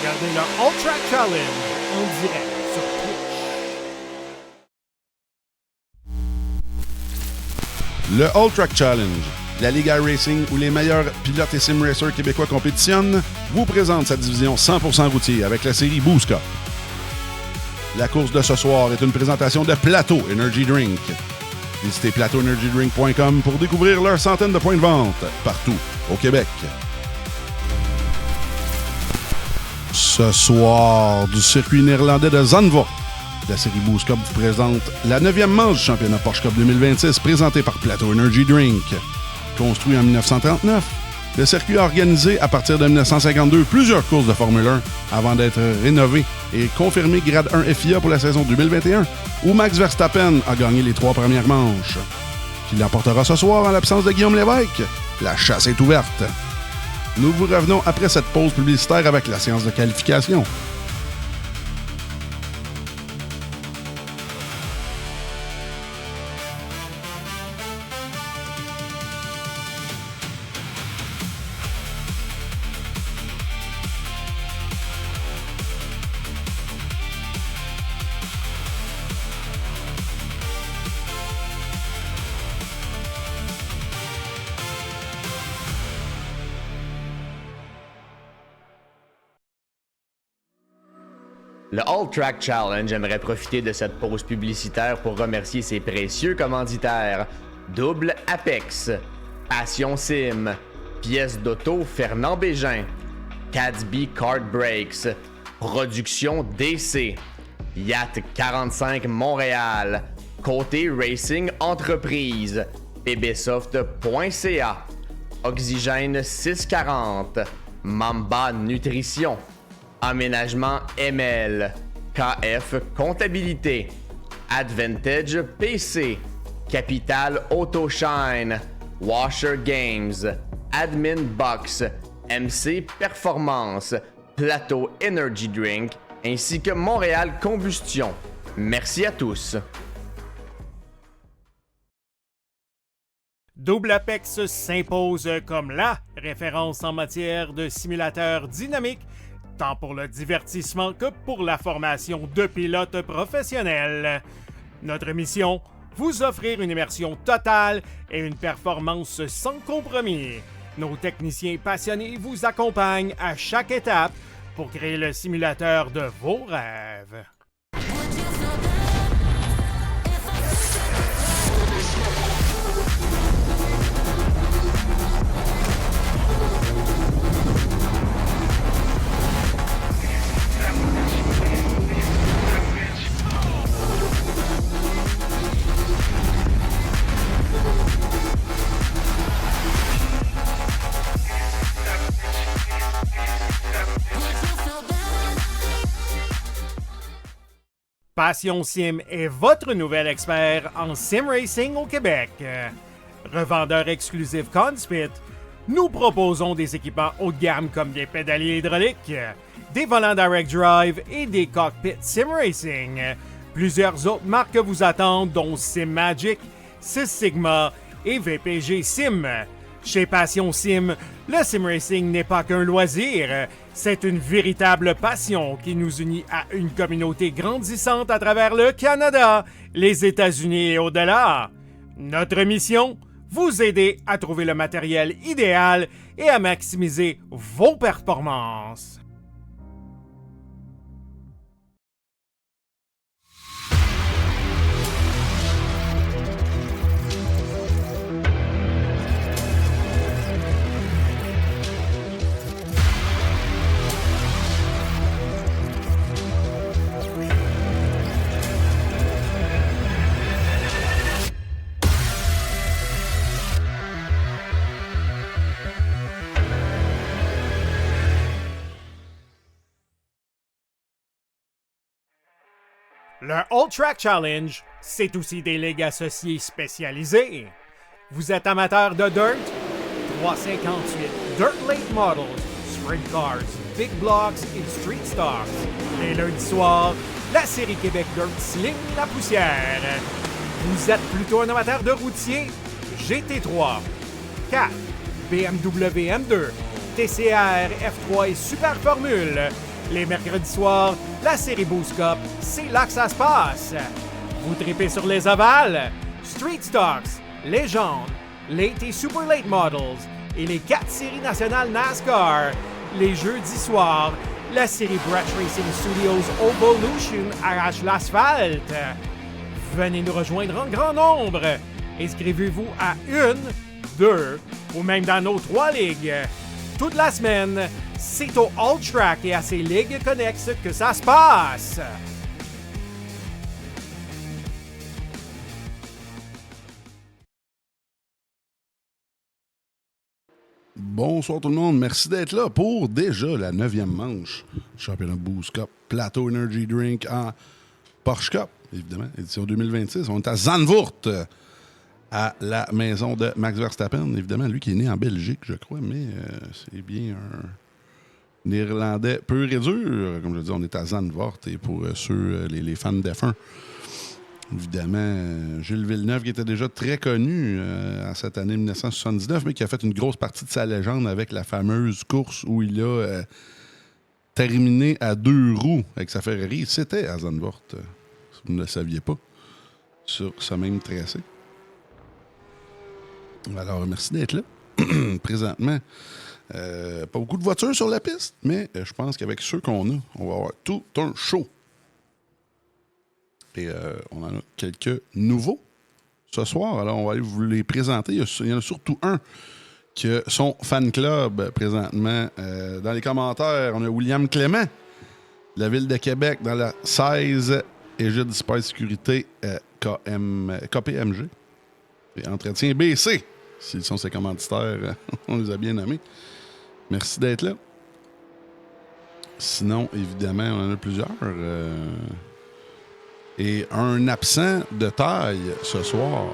regardez le All Track Challenge en direct sur Twitch. Le All Track Challenge, la Ligue iRacing où les meilleurs pilotes et sim racers québécois compétitionnent, vous présente sa division 100% routier avec la série Boost Cup. La course de ce soir est une présentation de Plateau Energy Drink. Visitez plateauenergydrink.com pour découvrir leurs centaines de points de vente partout au Québec. Ce soir, du circuit néerlandais de Zandvoort, la série Boost Cup vous présente la 9e manche du championnat Porsche Cup 2026 présenté par Plateau Energy Drink. Construit en 1939, le circuit a organisé à partir de 1952 plusieurs courses de Formule 1 avant d'être rénové et confirmé grade 1 FIA pour la saison 2021 où Max Verstappen a gagné les 3 premières manches. Qui l'emportera ce soir en l'absence de Guillaume Lévesque? La chasse est ouverte. Nous vous revenons après cette pause publicitaire avec la séance de qualification. Le All Track Challenge aimerait profiter de cette pause publicitaire pour remercier ses précieux commanditaires. Double Apex, Passion Sim, Pièces d'auto Fernand Bégin, Cadsby Kart Brakes, Production DC, Yacht 45 Montréal, Côté Racing Entreprise, pbsoft.ca, Oxygène 640, Mamba Nutrition, Aménagement ML, KF Comptabilité, Advantage PC, Capital Autoshine, Washer Games, Admin Box, MC Performance, Plateau Energy Drink, ainsi que Montréal Combustion. Merci à tous. Double Apex s'impose comme la référence en matière de simulateurs dynamiques, tant pour le divertissement que pour la formation de pilotes professionnels. Notre mission, vous offrir une immersion totale et une performance sans compromis. Nos techniciens passionnés vous accompagnent à chaque étape pour créer le simulateur de vos rêves. Passion Sim est votre nouvel expert en sim racing au Québec. Revendeur exclusif Conspit, nous proposons des équipements haut de gamme comme des pédaliers hydrauliques, des volants direct drive et des cockpits sim racing. Plusieurs autres marques vous attendent dont SimMagic, Six Sigma et VPG Sim. Chez Passion Sim, le sim racing n'est pas qu'un loisir, c'est une véritable passion qui nous unit à une communauté grandissante à travers le Canada, les États-Unis et au-delà. Notre mission, vous aider à trouver le matériel idéal et à maximiser vos performances. Le All Track Challenge, c'est aussi des ligues associées spécialisées. Vous êtes amateur de dirt? 358 Dirt Late Models, Sprint Cars, Big Blocks et Street Stocks. Et lundi soir, la série Québec Dirt Sling la poussière. Vous êtes plutôt un amateur de routier? GT3, 4, BMW M2, TCR F3 et Super Formule. Les mercredis soirs, la série Boost Cup, c'est là que ça se passe. Vous tripez sur les ovales, Street Stocks, Légende, Late et Super Late Models et les 4 séries nationales NASCAR. Les jeudis soirs, la série Brett Racing Studios Evolution arrache l'asphalte. Venez nous rejoindre en grand nombre. Inscrivez-vous à 1, 2 ou même dans nos 3 ligues. Toute la semaine, c'est au All Track et à ses ligues connexes que ça se passe. Bonsoir tout le monde, merci d'être là pour déjà la 9e manche du championnat Boost Cup Plateau Energy Drink en Porsche Cup, évidemment, édition 2026. On est à Zandvoort, à la maison de Max Verstappen, évidemment, lui qui est né en Belgique, je crois, mais c'est bien un Néerlandais pur et dur. Comme je dis, on est à Zandvoort, et pour ceux, les fans d'F1, évidemment, Gilles Villeneuve, qui était déjà très connu en cette année 1979, mais qui a fait une grosse partie de sa légende avec la fameuse course où il a terminé à 2 roues avec sa Ferrari. C'était à Zandvoort, si vous ne le saviez pas, sur ce même tracé. Alors, merci d'être là. Présentement, pas beaucoup de voitures sur la piste, mais je pense qu'avec ceux qu'on a, on va avoir tout un show. Et on en a quelques nouveaux ce soir. Alors, on va aller vous les présenter. Il y en a surtout un qui a son fan club présentement. Dans les commentaires, on a William Clément, de la Ville de Québec, dans la 16 Égide Space Sécurité KPMG. Et Entretien BC, s'ils sont ses commanditaires, on les a bien nommés. Merci d'être là. Sinon, évidemment, on en a plusieurs. Et un absent de taille ce soir,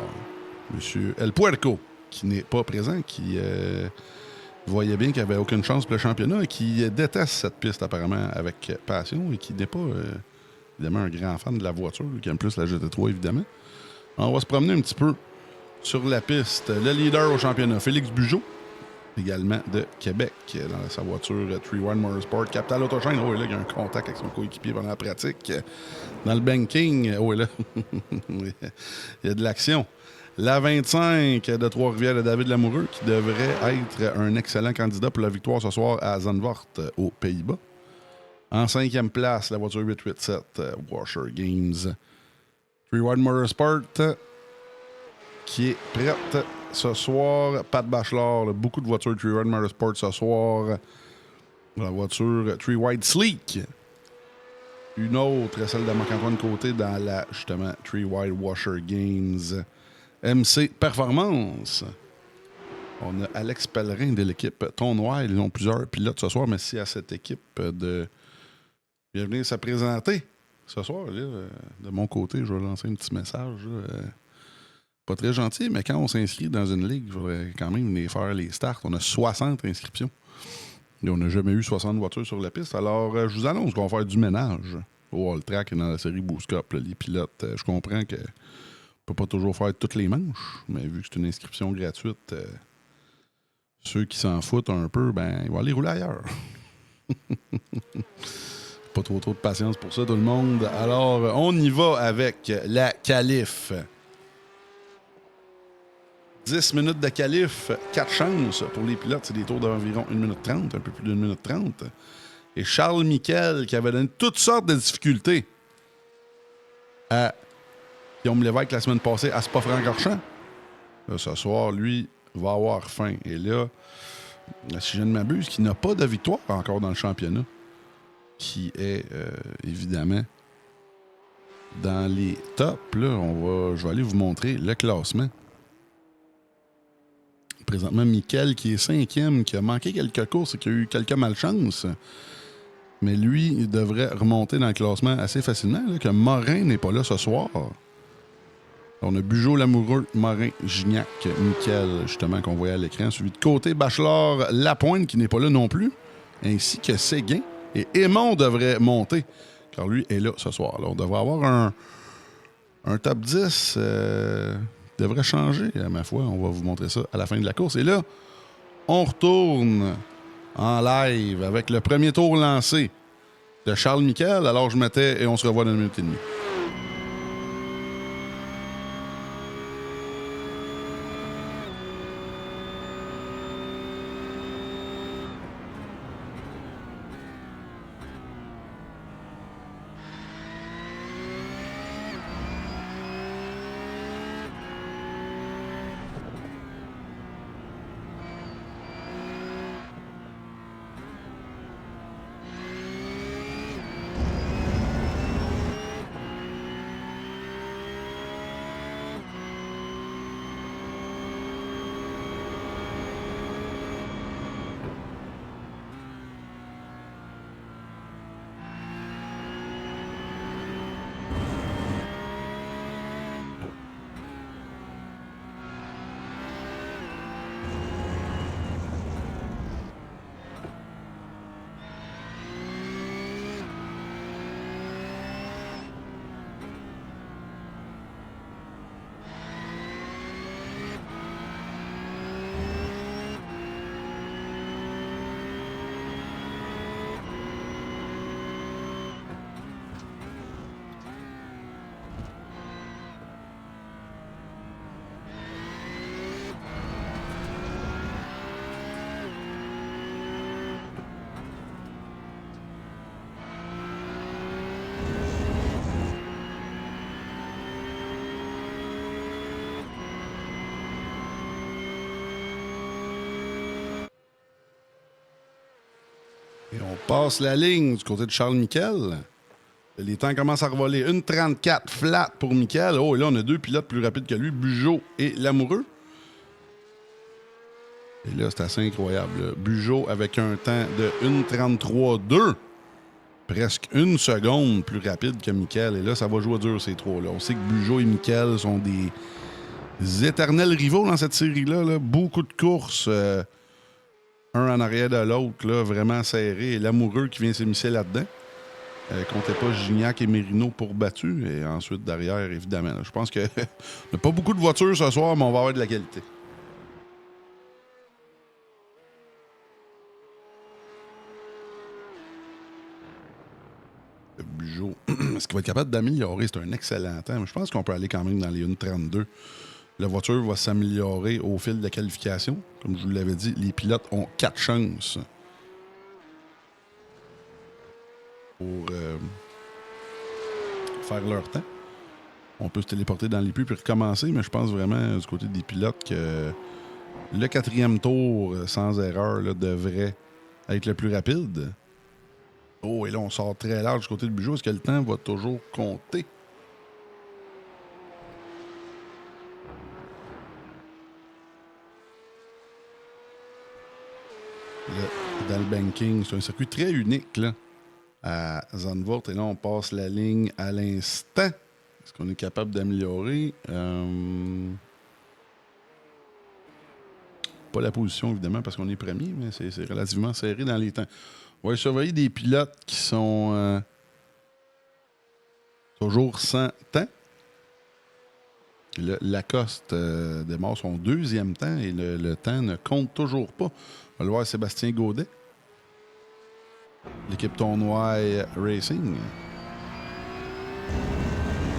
M. El Puerco, qui n'est pas présent, qui voyait bien qu'il n'y avait aucune chance pour le championnat et qui déteste cette piste apparemment avec passion et qui n'est pas évidemment un grand fan de la voiture, qui aime plus la GT3 évidemment. Alors, on va se promener un petit peu sur la piste. Le leader au championnat, Félix Bugeaud, également de Québec, dans sa voiture 3-1 Motorsport, Capital Autochain. Oh, et là, il y a un contact avec son coéquipier pendant la pratique. Dans le banking, oh, et là, il y a de l'action. La 25 de Trois-Rivières de David Lamoureux, qui devrait être un excellent candidat pour la victoire ce soir à Zandvoort, aux Pays-Bas. En 5e place, la voiture 887 Washer Games 3-1 Motorsport, qui est prête ce soir. Pat Bachelor, beaucoup de voitures 3-1 Motorsport ce soir. La voiture 3-Wide Sleek. Une autre, celle de Marc-Antoine Côté, dans la, justement, 3-Wide Washer Games MC Performance. On a Alex Pellerin de l'équipe Ton Noir. Ils ont plusieurs pilotes ce soir. Merci à cette équipe de venir se présenter ce soir. Là, de mon côté, je vais lancer un petit message. Pas très gentil, mais quand on s'inscrit dans une ligue, il faudrait quand même venir faire les starts. On a 60 inscriptions. Et on n'a jamais eu 60 voitures sur la piste. Alors, je vous annonce qu'on va faire du ménage au All Track et dans la série Boost Cup. Les pilotes, je comprends qu'on ne peut pas toujours faire toutes les manches, mais vu que c'est une inscription gratuite, ceux qui s'en foutent un peu, ben, ils vont aller rouler ailleurs. Pas trop de patience pour ça, tout le monde. Alors, on y va avec la qualif. 10 minutes de qualif, 4 chances pour les pilotes. C'est des tours d'environ 1 minute 30, un peu plus d'1 minute 30. Et Charles Miquel, qui avait donné toutes sortes de difficultés à Guillaume Lévesque la semaine passée à Spa-Francorchamps. Ce soir, lui, va avoir faim. Et là, si je ne m'abuse, qui n'a pas de victoire encore dans le championnat, qui est évidemment dans les tops. Là, je vais aller vous montrer le classement. Présentement, Miquel, qui est 5e, qui a manqué quelques courses et qui a eu quelques malchances. Mais lui, il devrait remonter dans le classement assez facilement. Là, que Morin n'est pas là ce soir. On a Bugeaud, Lamoureux, Morin, Gignac, Miquel, justement, qu'on voyait à l'écran. Suivi de Côté, Bachelor, Lapointe, qui n'est pas là non plus, ainsi que Séguin. Et Aymon devrait monter, car lui est là ce soir. Alors, on devrait avoir un top 10... devrait changer, à ma foi. On va vous montrer ça à la fin de la course. Et là, on retourne en live avec le premier tour lancé de Charles Miquel. Alors je mettais et on se revoit dans une minute et demie. Et on passe la ligne du côté de Charles Miquel. Les temps commencent à revoler. 1,34 flat pour Miquel. Oh, et là, on a deux pilotes plus rapides que lui, Bugeaud et Lamoureux. Et là, c'est assez incroyable. Bugeaud avec un temps de 1,33,2. Presque une seconde plus rapide que Miquel. Et là, ça va jouer dur, ces trois-là. On sait que Bugeaud et Miquel sont des éternels rivaux dans cette série-là. Là. Beaucoup de courses. Un en arrière de l'autre, là, vraiment serré. Et Lamoureux qui vient s'émisser là-dedans. Comptait pas Gignac et Mérino pour battu. Et ensuite, derrière, évidemment. Là, je pense que on n'a pas beaucoup de voitures ce soir, mais on va avoir de la qualité. Le Bugeaud, est-ce qu'il va être capable d'améliorer? C'est un excellent temps. Mais je pense qu'on peut aller quand même dans les 1,32. La voiture va s'améliorer au fil de la qualification. Comme je vous l'avais dit, les pilotes ont 4 chances pour faire leur temps. On peut se téléporter dans les puits puis recommencer, mais je pense vraiment du côté des pilotes que le 4e tour, sans erreur, là, devrait être le plus rapide. Oh, et là, on sort très large du côté de Bugeaud. Est-ce que le temps va toujours compter? Dans le banking, c'est un circuit très unique là, à Zandvoort. Et là, on passe la ligne à l'instant. Est-ce qu'on est capable d'améliorer? Pas la position, évidemment, parce qu'on est premier, mais c'est relativement serré dans les temps. On va surveiller des pilotes qui sont toujours sans temps. Le Lacoste démarre son 2e temps et le temps ne compte toujours pas. On va le voir Sébastien Gaudet. L'équipe Tournois Racing.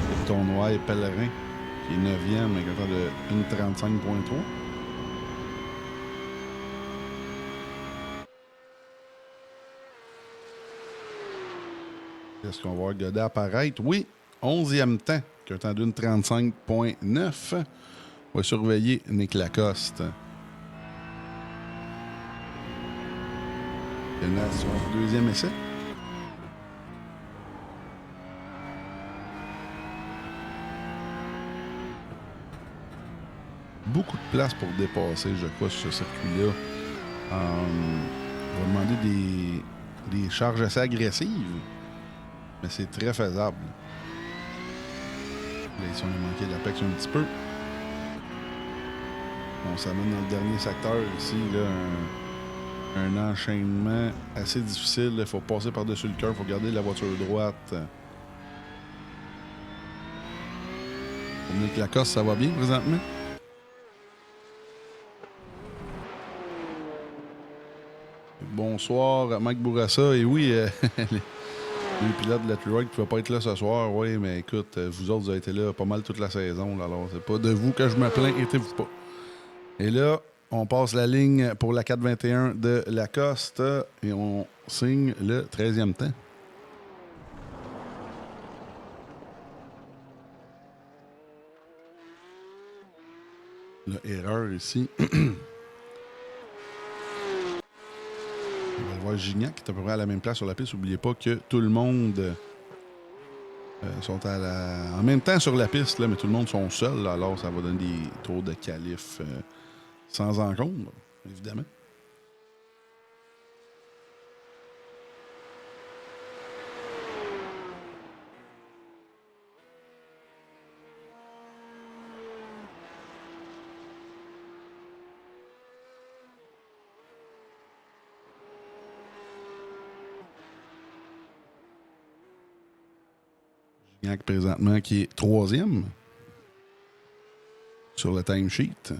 L'équipe Tournois Pellerin, qui est 9e avec un temps de 1,35,3. Est-ce qu'on va voir Godet apparaître? Oui, 11e temps, qui a un temps d'une 35,9. On va surveiller Nick Lacoste. Il a son 2e essai. Beaucoup de place pour dépasser, je crois, sur ce circuit-là. On va demander des charges assez agressives. Mais c'est très faisable. Là, ici, on a manqué l'apex un petit peu. On s'amène dans le dernier secteur ici. Là, un enchaînement assez difficile. Il faut passer par-dessus le cœur. Il faut garder la voiture droite. Pour Nick Lacoste, ça va bien présentement? Bonsoir, Mike Bourassa. Et oui, Les pilotes de la Truck qui ne pouvaient pas être là ce soir, oui, mais écoute, vous autres, vous avez été là pas mal toute la saison, là, alors c'est pas de vous que je me plains, étez-vous pas. Et là, on passe la ligne pour la 421 de Lacoste et on signe le 13e temps. L'erreur ici. On va voir Gignac qui est à peu près à la même place sur la piste. N'oubliez pas que tout le monde sont en même temps sur la piste, là, mais tout le monde sont seuls. Là, alors, ça va donner des tours de qualif sans encombre, évidemment. Gignac présentement qui est 3e sur le timesheet.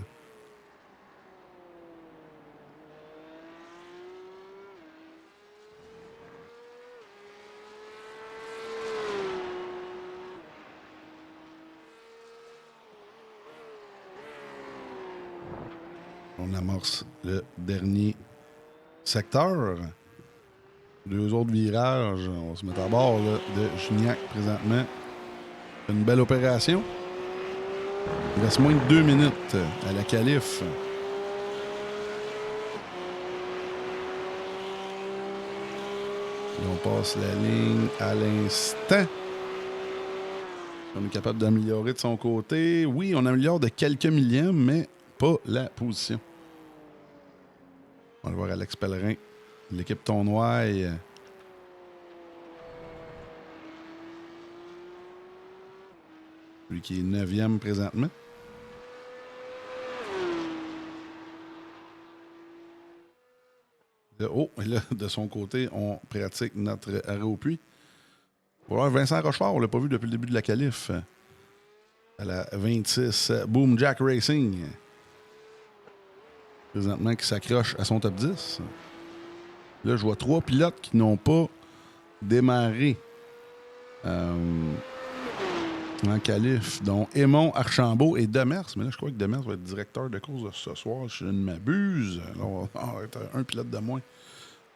On amorce le dernier secteur. 2 autres virages. On va se mettre à bord là, de Gignac présentement. Une belle opération. Il reste moins de 2 minutes à la qualif. Et on passe la ligne à l'instant. On est capable d'améliorer de son côté. Oui, on améliore de quelques millièmes, mais pas la position. On va le voir Alex Pellerin. L'équipe Tournoise. Lui qui est 9e présentement. Là, et là, de son côté, on pratique notre arrêt au puits. On va voir Vincent Rochefort, on l'a pas vu depuis le début de la qualif. À la 26, Boom Jack Racing. Présentement, qui s'accroche à son top 10. Là, je vois 3 pilotes qui n'ont pas démarré en qualif, dont Aymon, Archambault et Demers. Mais là, je crois que Demers va être directeur de course ce soir, si je ne m'abuse. Alors, on va être un pilote de moins.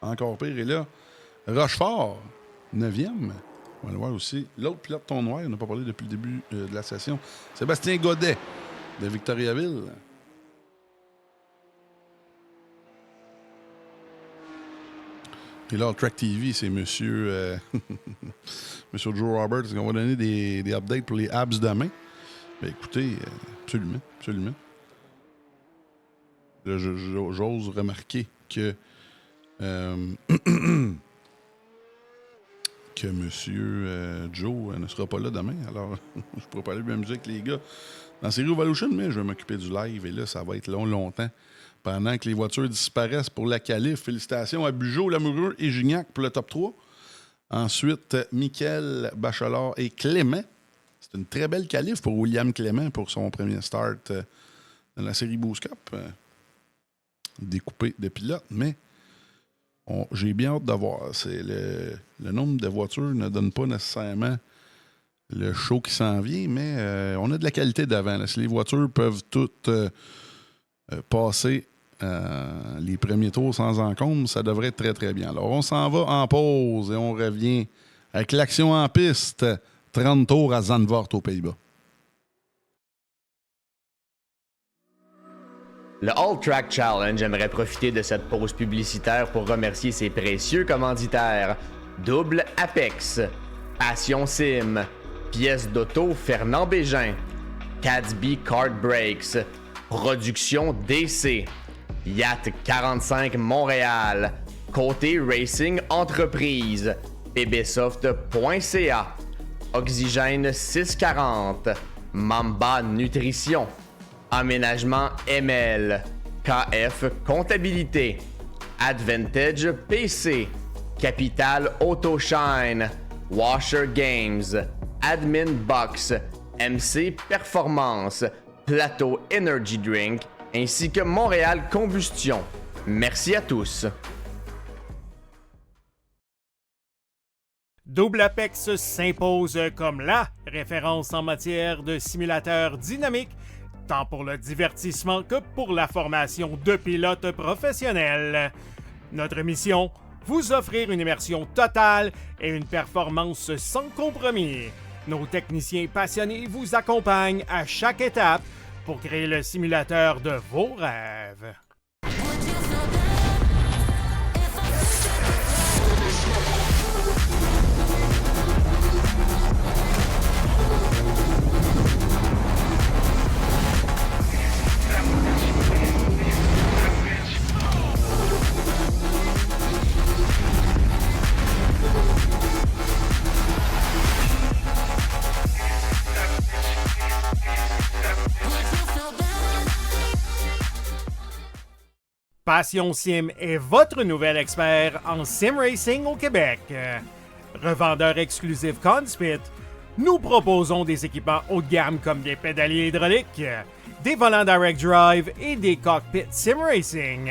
Encore pire. Et là, Rochefort, 9e. On va le voir aussi. L'autre pilote Tournois, on n'a pas parlé depuis le début de la session. Sébastien Godet, de Victoriaville. Et là, le Track TV, c'est monsieur Joe Roberts. On va donner des updates pour les abs demain. Ben, écoutez, absolument, absolument. Là, j'ose remarquer que monsieur Joe ne sera pas là demain. Alors, je pourrais pas aller m'amuser avec les gars dans Série Evolution, mais je vais m'occuper du live. Et là, ça va être longtemps. Pendant que les voitures disparaissent pour la qualif. Félicitations à Bugeaud, Lamoureux et Gignac pour le top 3. Ensuite, Mickaël, Bachelard et Clément. C'est une très belle qualif pour William Clément pour son premier start dans la série Boost Cup. Découpé de pilotes, mais j'ai bien hâte de voir. Le nombre de voitures ne donne pas nécessairement le show qui s'en vient, mais on a de la qualité d'avant. Si les voitures peuvent toutes passer les premiers tours sans encombre, ça devrait être très, très bien. Alors, on s'en va en pause et on revient avec l'action en piste. 30 tours à Zandvoort, aux Pays-Bas. Le All Track Challenge aimerait profiter de cette pause publicitaire pour remercier ses précieux commanditaires. Double Apex, Passion Sim, Pièces d'auto Fernand Bégin, Cadsby Kart Brakes, Production DC, Yacht 45 Montréal, Côté Racing Entreprise, pbsoft.ca, Oxygène 640, Mamba Nutrition, Aménagement ML, KF Comptabilité, Advantage PC, Capital Autoshine, Washer Games, Admin Box, MC Performance, Plateau Energy Drink, ainsi que Montréal Combustion. Merci à tous. Double Apex s'impose comme la référence en matière de simulateurs dynamiques, tant pour le divertissement que pour la formation de pilotes professionnels. Notre mission, vous offrir une immersion totale et une performance sans compromis. Nos techniciens passionnés vous accompagnent à chaque étape pour créer le simulateur de vos rêves. Passion Sim est votre nouvel expert en sim racing au Québec. Revendeur exclusif Conspit, nous proposons des équipements haut de gamme comme des pédaliers hydrauliques, des volants direct drive et des cockpits sim racing.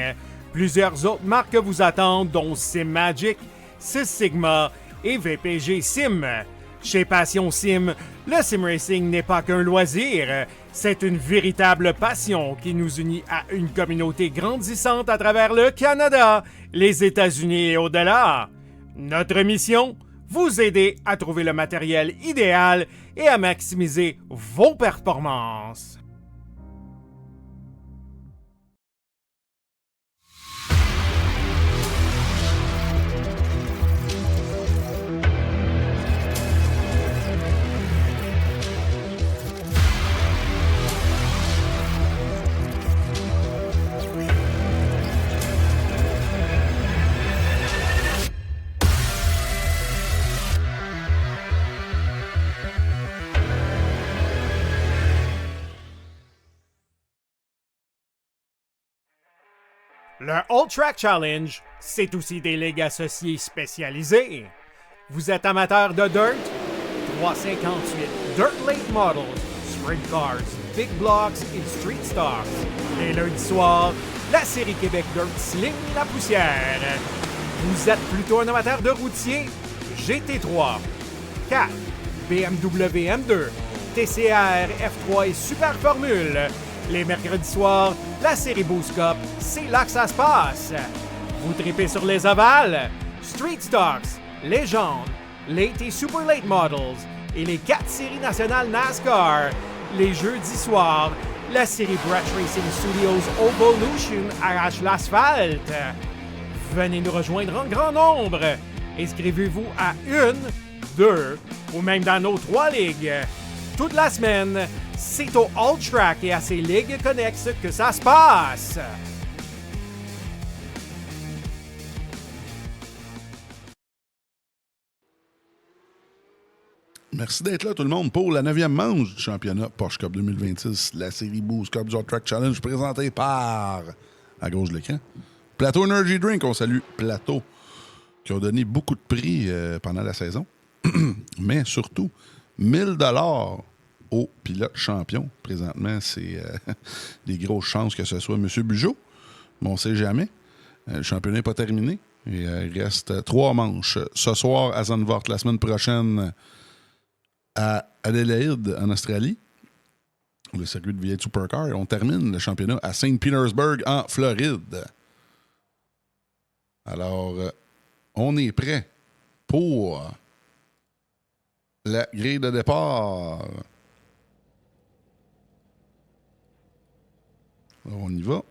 Plusieurs autres marques vous attendent, dont Sim Magic, Sys Sigma et VPG Sim. Chez Passion Sim, le sim racing n'est pas qu'un loisir, c'est une véritable passion qui nous unit à une communauté grandissante à travers le Canada, les États-Unis et au-delà. Notre mission, vous aider à trouver le matériel idéal et à maximiser vos performances. Le All Track Challenge, c'est aussi des ligues associées spécialisées. Vous êtes amateur de dirt? 358 Dirt Late Models, Sprint Cars, Big Blocks et Street Stocks. Les lundis soirs, la série Québec Dirt sling la poussière. Vous êtes plutôt un amateur de routier? GT3, 4, BMW M2, TCR, F3 et Super Formule. Les mercredis soirs, la série Boost Cup, c'est là que ça se passe. Vous tripez sur les ovales, Street Stocks, Légende, Late et Super Late Models et les 4 séries nationales NASCAR. Les jeudis soirs, la série Brett Racing Studios Evolution arrache l'asphalte. Venez nous rejoindre en grand nombre. Inscrivez-vous à 1, 2 ou même dans nos 3 ligues. Toute la semaine, c'est au All Track et à ses ligues connexes que ça se passe. Merci d'être là tout le monde pour la 9e manche du championnat Porsche Cup 2026, la série Boost Cup du All Track Challenge présentée par, à gauche de l'écran, Plateau Energy Drink. On salue Plateau, qui ont donné beaucoup de prix pendant la saison, mais surtout 1000 $ au pilote champion. Présentement, c'est des grosses chances que ce soit M. Bugeaud, mais on ne sait jamais. Le championnat n'est pas terminé. Et, il reste 3 manches. Ce soir à Zandvoort, la semaine prochaine à Adelaide, en Australie, le circuit de V8 Supercar. Et on termine le championnat à Saint Petersburg, en Floride. Alors, on est prêt pour la grille de départ. Alors, on y va.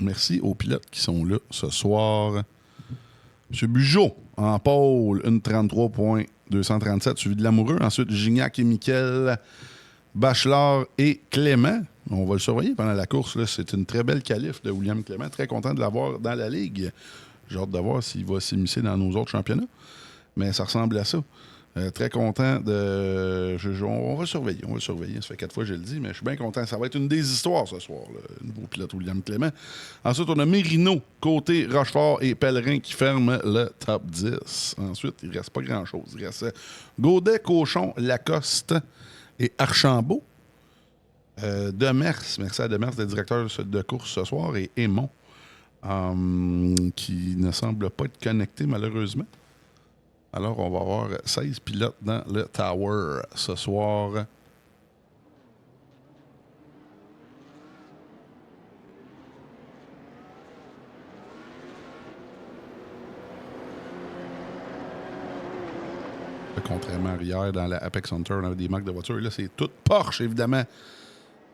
Merci aux pilotes qui sont là ce soir. M. Bugeaud en pôle, 1:33.237, suivi de Lamoureux. Ensuite, Gignac et Miquel, Bachelard et Clément. On va le surveiller pendant la course. Là. C'est une très belle qualif de William Clément. Très content de l'avoir dans la ligue. J'ai hâte de voir s'il va s'immiscer dans nos autres championnats. Mais ça ressemble à ça. Très content de... on va le surveiller. Ça fait 4 fois que je le dis, mais je suis bien content. Ça va être une des histoires ce soir, le nouveau pilote William Clément. Ensuite, on a Mérino, Côté, Rochefort et Pellerin qui ferment le top 10. Ensuite, il ne reste pas grand-chose. Il reste Gaudet, Cochon, Lacoste et Archambault. Demers, merci à Demers, le directeur de course ce soir, et Aymon, qui ne semble pas être connecté, malheureusement. Alors, on va avoir 16 pilotes dans le Tower ce soir. Contrairement à hier, dans la Apex Hunter, on avait des marques de voitures. Là, c'est toute Porsche, évidemment.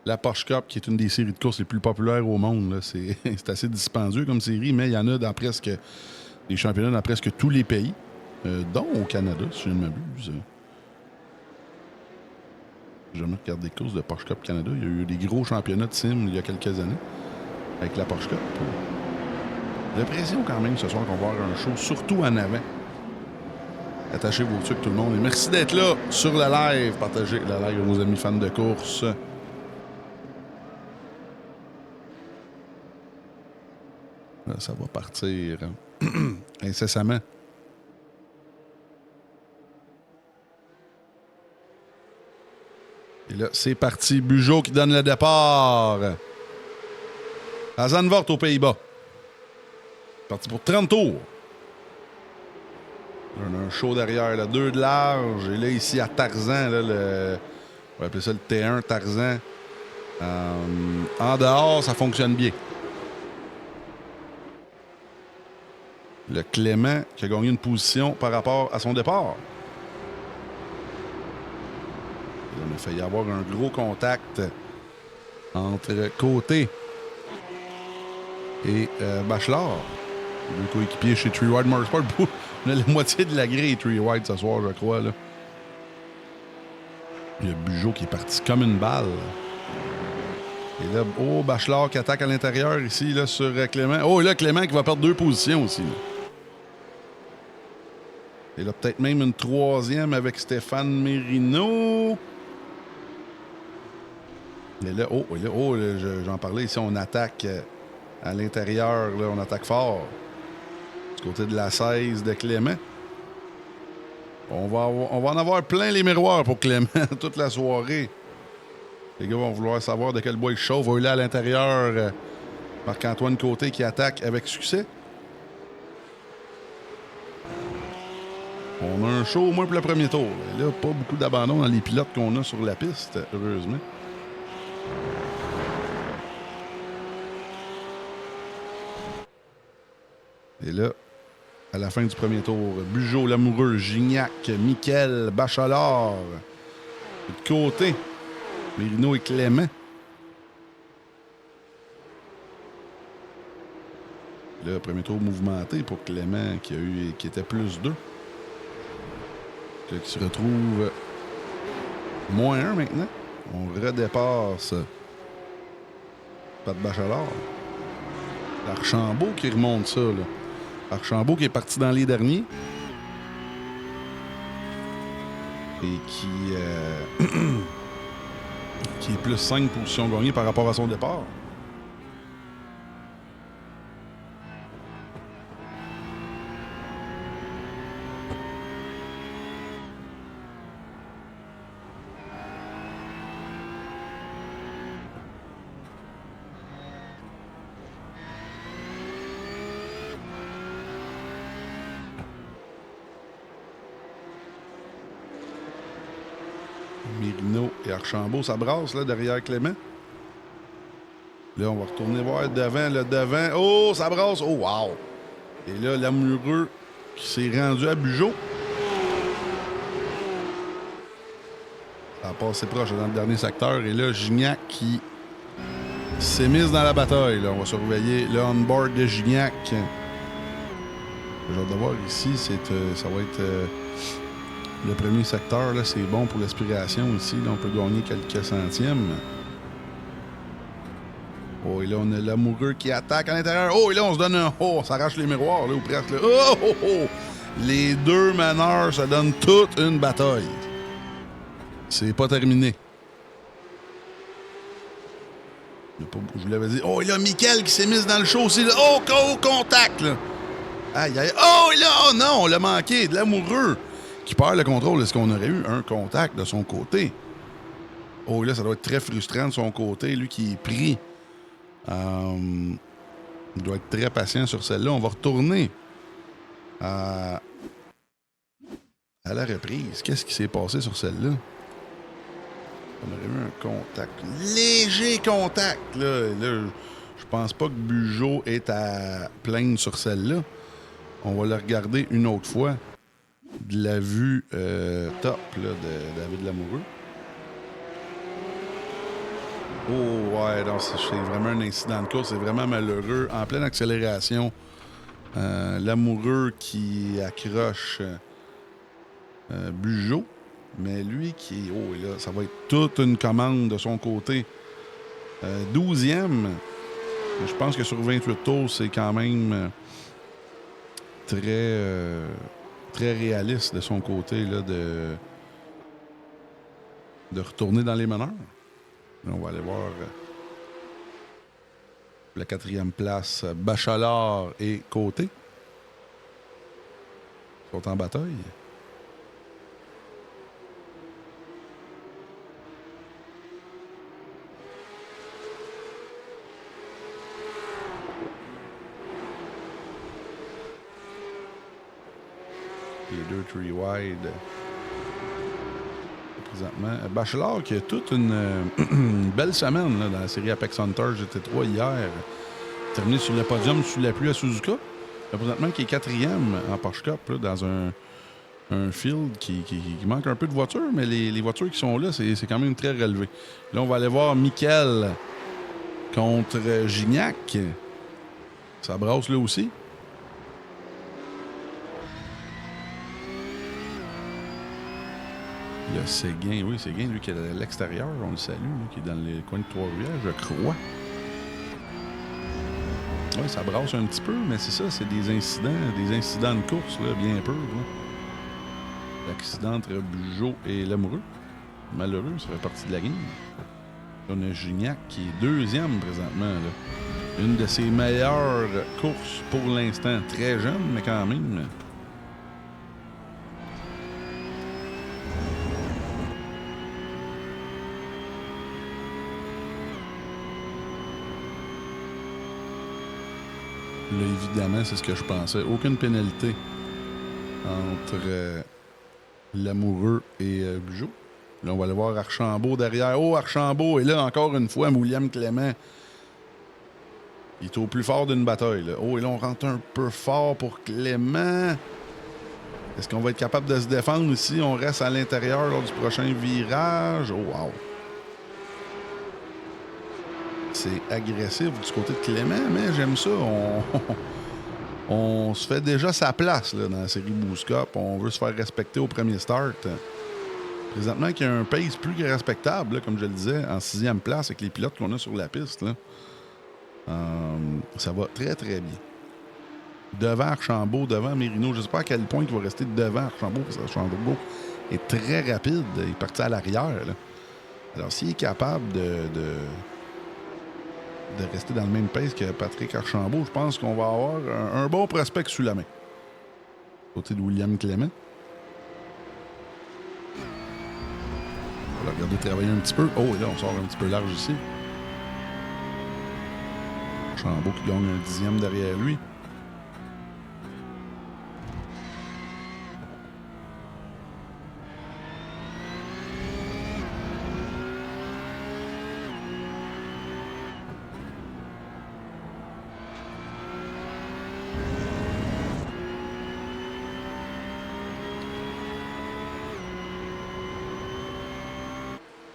La Porsche Cup, qui est une des séries de courses les plus populaires au monde. C'est assez dispendieux comme série, mais il y en a dans presque des championnats dans presque tous les pays, dont au Canada, si je ne m'abuse. J'ai jamais regardé des courses de Porsche Cup Canada. Il y a eu des gros championnats de sim il y a quelques années avec la Porsche Cup. J'ai l'impression quand même ce soir qu'on va avoir un show, surtout en avant. Attachez vos trucs tout le monde. Et merci d'être là sur le live. Partagez le live avec vos amis fans de course. Là, ça va partir incessamment. Et là, c'est parti. Bugeaud qui donne le départ. À Zandvoort, aux Pays-Bas. Parti pour 30 tours. On a un show derrière, là, 2 de large. Et là, ici, à Tarzan, là, on va appeler ça le T1 Tarzan. En dehors, ça fonctionne bien. Le Clément qui a gagné une position par rapport à son départ. Et là, on a failli avoir un gros contact entre Côté et Bachelard. Le coéquipier chez Three Wide Motorsport. On a la moitié de la grille Three Wide ce soir, je crois. Là. Il y a Bugeaud qui est parti comme une balle. Et là, Bachelard qui attaque à l'intérieur ici là, sur Clément. Oh, et là, Clément qui va perdre 2 positions aussi. Là. Et là, peut-être même une 3e avec Stéphane Mérino. Et là, j'en parlais ici, on attaque à l'intérieur, là, on attaque fort. Du côté de la 16 de Clément. On va en avoir plein les miroirs pour Clément toute la soirée. Les gars vont vouloir savoir de quel bois il chauffe. On va là à l'intérieur. Marc-Antoine Côté qui attaque avec succès. On a un show au moins pour le premier tour. Et là, pas beaucoup d'abandon dans les pilotes qu'on a sur la piste, heureusement. Et là, à la fin du premier tour, Bugeaud, Lamoureux, Gignac, Miquel, Bachelard. De Côté, Mérino et Clément. Là, premier tour mouvementé pour Clément qui était plus 2. Qui se retrouve moins 1 maintenant. On redépasse Pat Bachelard. Archambault qui remonte ça, là. Archambault qui est parti dans les derniers. Et qui est plus 5 positions gagnées par rapport à son départ. Mérino et Archambault, ça brasse là, derrière Clément. Là, on va retourner voir devant, le devant. Oh, ça brasse. Oh, wow! Et là, Lamoureux qui s'est rendu à Bugeaud. Ça a passé proche dans le dernier secteur. Et là, Gignac qui s'est mise dans la bataille. Là. On va surveiller le on-board de Gignac. J'ai hâte de voir ici, ça va être... le premier secteur, là, c'est bon pour l'aspiration ici. Là, on peut gagner quelques centièmes. Oh, et là, on a Lamoureux qui attaque à l'intérieur. Oh, et là, on se donne un... Oh, on s'arrache les miroirs, là, ou presque. Là. Oh, oh, oh! Les 2 meneurs se donnent toute une bataille. C'est pas terminé. Je vous l'avais dit. Oh, et là, Miquel qui s'est mis dans le show aussi. Là. Oh, contact, là! Aïe, aïe. Oh, et là, oh non, on l'a manqué. De Lamoureux qui perd le contrôle. Est-ce qu'on aurait eu un contact de son côté? Oh, là, ça doit être très frustrant de son côté. Lui qui est pris. Il doit être très patient sur celle-là. On va retourner à À la reprise, qu'est-ce qui s'est passé sur celle-là? On aurait eu un contact. Léger contact, là. Je pense pas que Bugeaud est à plaindre sur celle-là. On va la regarder une autre fois. De la vue top là, de David Lamoureux. Oh, ouais, non, c'est vraiment un incident de course. C'est vraiment malheureux. En pleine accélération, Lamoureux qui accroche Bugeaud. Mais lui qui... Oh, là, ça va être toute une commande de son côté. 12e. Je pense que sur 28 tours, c'est quand même très réaliste de son côté là, de retourner dans les meneurs. Là, on va aller voir la 4e place. Bachelard et Côté sont en bataille. Les 2 3 wide. Présentement. Bachelard qui a toute une belle semaine là, dans la série Apex Hunter GT3 hier. Terminé sur le podium sous la pluie à Suzuka. Présentement qui est 4e en Porsche Cup là, dans un field qui manque un peu de voitures, mais les voitures qui sont là, c'est quand même très relevé. Là, on va aller voir Mikel contre Gignac. Ça brasse là aussi. Le Séguin, oui, Séguin, lui qui est à l'extérieur, on le salue, lui, qui est dans les coins de Trois-Rivières, je crois. Oui, ça brasse un petit peu, mais c'est ça, c'est des incidents de course, là, bien peu. L'accident entre Bugeaud et Lamoureux. Malheureux, ça fait partie de la game. On a Gignac qui est 2e présentement. Là. Une de ses meilleures courses pour l'instant. Très jeune, mais quand même. Là, évidemment, c'est ce que je pensais. Aucune pénalité entre Lamoureux et Bugeaud. Là, on va aller voir Archambault derrière. Oh, Archambault! Et là, encore une fois, William Clément. Il est au plus fort d'une bataille. Là. Oh, et là, on rentre un peu fort pour Clément. Est-ce qu'on va être capable de se défendre ici? On reste à l'intérieur lors du prochain virage. Oh, wow! C'est agressif du côté de Clément, mais j'aime ça. On se fait déjà sa place là, dans la série Boost Cup. On veut se faire respecter au premier start. Présentement, qu'il y a un pace plus que respectable, là, comme je le disais, en 6e place avec les pilotes qu'on a sur la piste. Là. Ça va très, très bien. Devant Archambault, devant Mérino. Je ne sais pas à quel point il va rester devant Archambault, parce qu'Archambault est très rapide. Il est parti à l'arrière. Là. Alors, s'il est capable de rester dans le même pace que Patrick Archambault, je pense qu'on va avoir un bon prospect sous la main. Côté de William Clément. On va le regarder travailler un petit peu. Oh, et là, on sort un petit peu large ici. Archambault qui gagne un 10e derrière lui.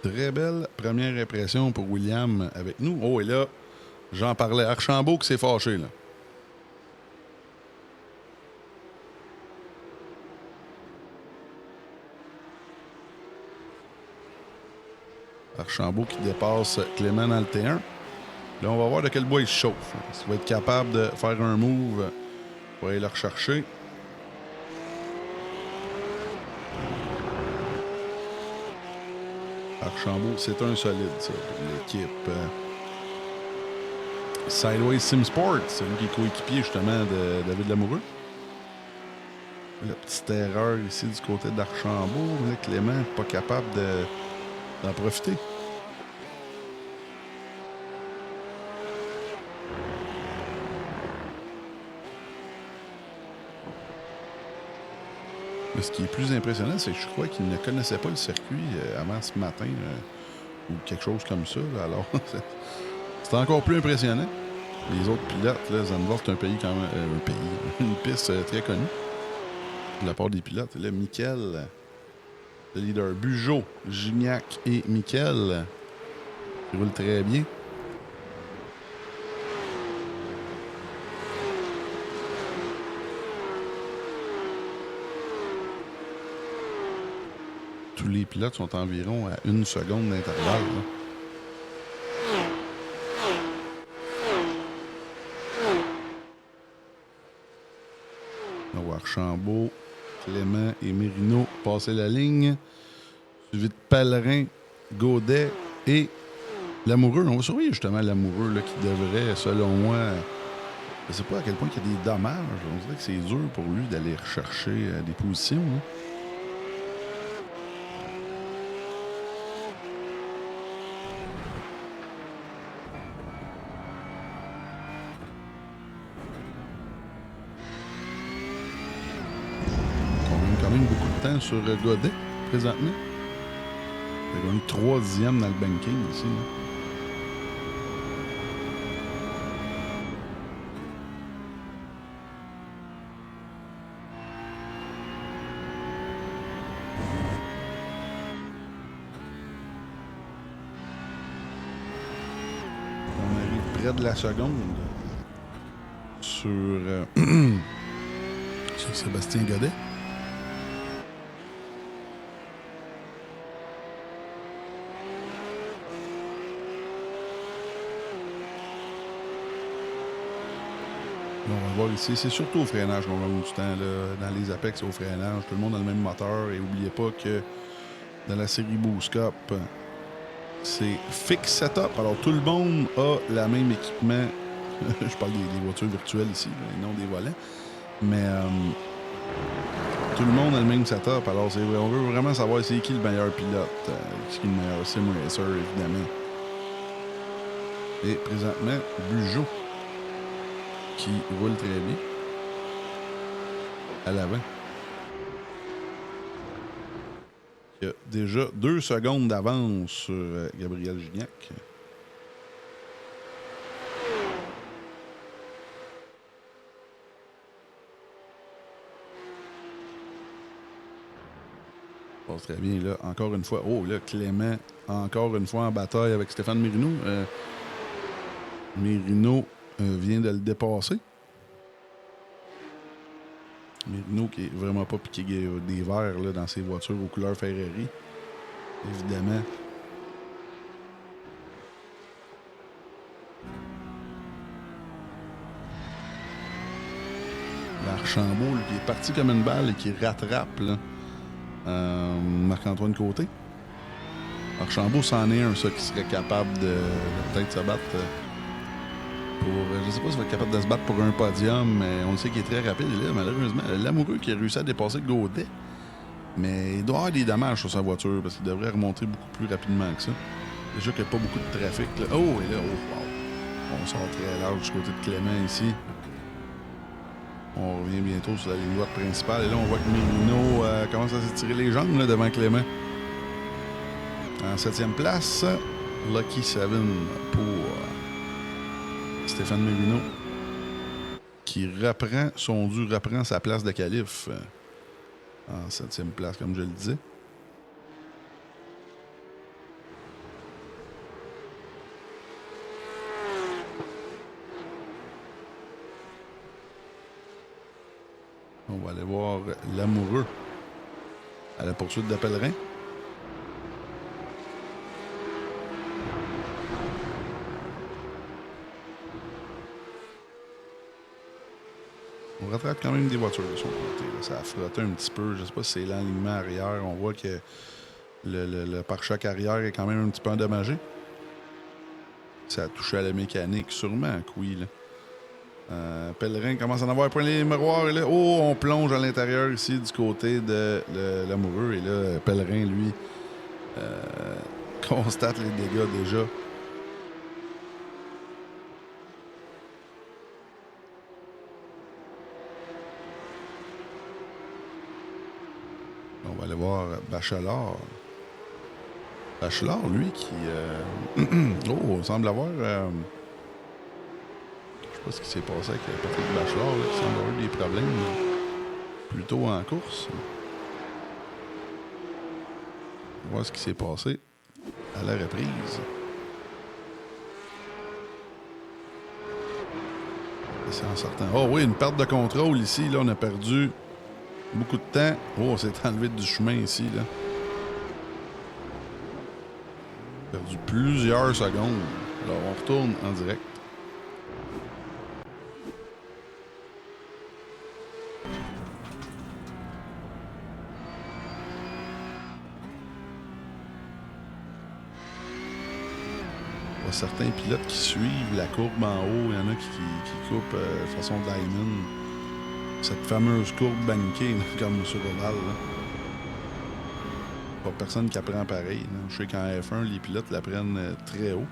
Très belle première impression pour William avec nous. Oh, et là, j'en parlais. Archambault qui s'est fâché, là. Archambault qui dépasse Clément dans le T1. Là, on va voir de quel bois il se chauffe. Est-ce qu'il va être capable de faire un move pour aller le rechercher? Archambault, c'est un solide, ça, pour l'équipe. Sideway Sim Sport, c'est lui qui est coéquipier, justement, de David Lamoureux. La petite erreur ici du côté d'Archambault. Mais Clément n'est pas capable d'en profiter. Ce qui est plus impressionnant, c'est que je crois qu'ils ne connaissaient pas le circuit avant ce matin ou quelque chose comme ça. Là. Alors, c'est encore plus impressionnant. Les autres pilotes, là, Zandvoort, c'est un pays quand même. Une piste très connue de la part des pilotes. Là, Mikel, le leader, Bugeaud, Gignac et Mikel, qui roulent très bien. Tous les pilotes sont environ à 1 seconde d'intervalle. On va voir Archambault, Clément et Mérino passer la ligne. Suivi de Pellerin, Gaudet et Lamoureux. On va surveiller justement Lamoureux là, qui devrait, selon moi, je ne sais pas à quel point il y a des dommages. On dirait que c'est dur pour lui d'aller rechercher des positions. Hein. Sur Godet, présentement. Il a gagné 3e dans le banking ici. Là. On arrive près de la seconde sur, sur Sébastien Godet. On va voir ici, c'est surtout au freinage qu'on va avoir du temps. Là. Dans les Apex, au freinage, tout le monde a le même moteur. Et n'oubliez pas que dans la série Boost Cup, c'est fixe setup. Alors tout le monde a le même équipement. Je parle des voitures virtuelles ici, là, et non des volants. Mais tout le monde a le même setup. Alors on veut vraiment savoir c'est qui le meilleur pilote, qui est le meilleur sim racer, évidemment. Et présentement, Bugeaud, qui roule très bien à l'avant. Il y a déjà 2 secondes d'avance sur Gabriel Gignac. Passe très bien là. Encore une fois. Oh là, Clément, encore une fois en bataille avec Stéphane Mérino. Mérino vient de le dépasser. Mérino qui est vraiment pas piqué des verres là, dans ses voitures aux couleurs Ferrari. Évidemment. Archambault qui est parti comme une balle et qui rattrape là, Marc-Antoine Côté. Archambault, c'en est un, ça, qui serait capable de peut-être se battre pour... Je ne sais pas s'il va être capable de se battre pour un podium, mais on le sait qu'il est très rapide. Et là, malheureusement, Lamoureux qui a réussi à dépasser Gaudet. Mais il doit avoir des dommages sur sa voiture parce qu'il devrait remonter beaucoup plus rapidement que ça. Déjà qu'il n'y a pas beaucoup de trafic. Là. Oh, et là, oh, wow. On sort très large du côté de Clément ici. On revient bientôt sur la ligne droite principale. Et là, on voit que Mérino commence à s'étirer les jambes là, devant Clément. En 7e place, Lucky Seven pour Stéphane Mérino, qui reprend sa place de qualif en 7e place, comme je le disais. On va aller voir Lamoureux à la poursuite de Pellerin. On rattrape quand même des voitures de son côté. Là. Ça a frotté un petit peu. Je ne sais pas si c'est l'alignement arrière. On voit que le pare-choc arrière est quand même un petit peu endommagé. Ça a touché à la mécanique, sûrement, oui. Là. Pellerin commence à en avoir un point les miroirs. Et là, oh, on plonge à l'intérieur ici du côté de Lamoureux. Et là, Pellerin, lui, constate les dégâts déjà. On va aller voir Bachelard. Bachelard, lui, qui... oh, semble avoir... je sais pas ce qui s'est passé avec Patrick Bachelard, là, qui semble avoir eu des problèmes plus tôt en course. On va voir ce qui s'est passé à la reprise. C'est en sortant. Oh oui, une perte de contrôle ici. Là, on a perdu beaucoup de temps. Oh, on s'est enlevé du chemin ici. Là. Perdu plusieurs secondes. Alors, on retourne en direct. Il y a certains pilotes qui suivent la courbe en haut. Il y en a qui coupent de façon diamond. Cette fameuse courbe banquée, là, comme sur Oval. Pas personne qui apprend pareil. Là. Je sais qu'en F1, les pilotes la prennent très haut.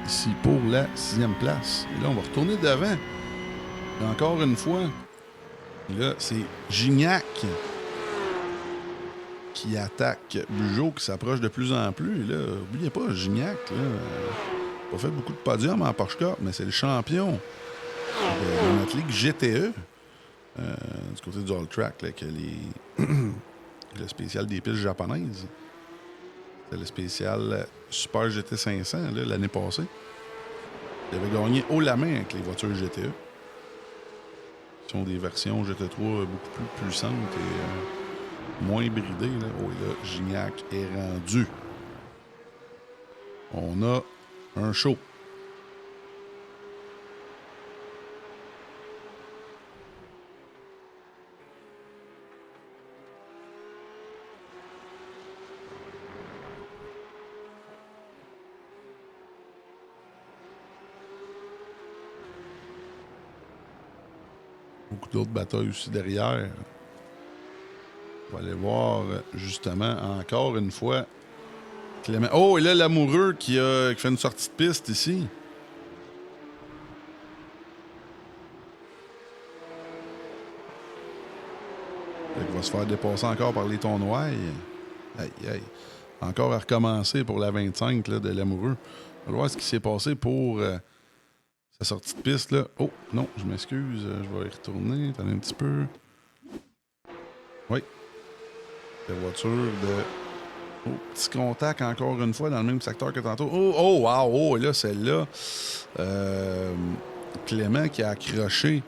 Ici pour la 6e place. Et là, on va retourner devant. Et encore une fois, là, c'est Gignac qui attaque Bugeaud, qui s'approche de plus en plus. Et là, n'oubliez pas, Gignac, là, n'a pas fait beaucoup de podiums en Porsche Cup, mais c'est le champion de notre ligue GTE. Du côté du All Track, là, que le spécial des pistes japonaises. C'était le spécial Super GT 500 l'année passée. Il avait gagné haut la main avec les voitures GTE. Qui sont des versions GT3 beaucoup plus puissantes et moins bridées. Là. Oh, et là, Gignac est rendu. On a un show. Beaucoup d'autres batailles aussi derrière. On va aller voir justement encore une fois Clément. Oh, et là, l'amoureux qui fait une sortie de piste ici. Il va se faire dépasser encore par les Tournois. Aïe, aïe. Encore à recommencer pour la 25 là, de l'amoureux. On va voir ce qui s'est passé pour sa sortie de piste. Là. Oh, non, je m'excuse. Je vais y retourner. Attendez un petit peu. Oui. La voiture de... Oh, petit contact encore une fois dans le même secteur que tantôt. Oh, wow, oh, et là, celle-là. Clément qui a accroché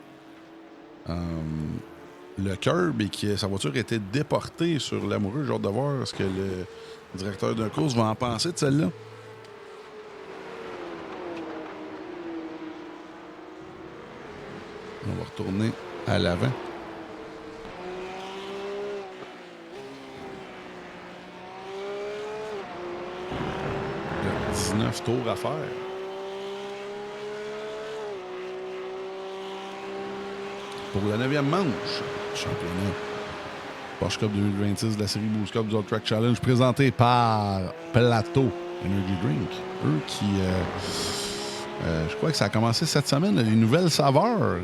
le curb et que sa voiture a été déportée sur l'amoureux. J'ai hâte de voir ce que le directeur de course va en penser de celle-là. On va retourner à l'avant. Il y a 19 tours à faire. Pour la 9e manche, championnat Porsche Cup 2026 de la série Boost Cup du All Track Challenge, présenté par Plateau Energy Drink. Eux qui, je crois que ça a commencé cette semaine, les nouvelles saveurs.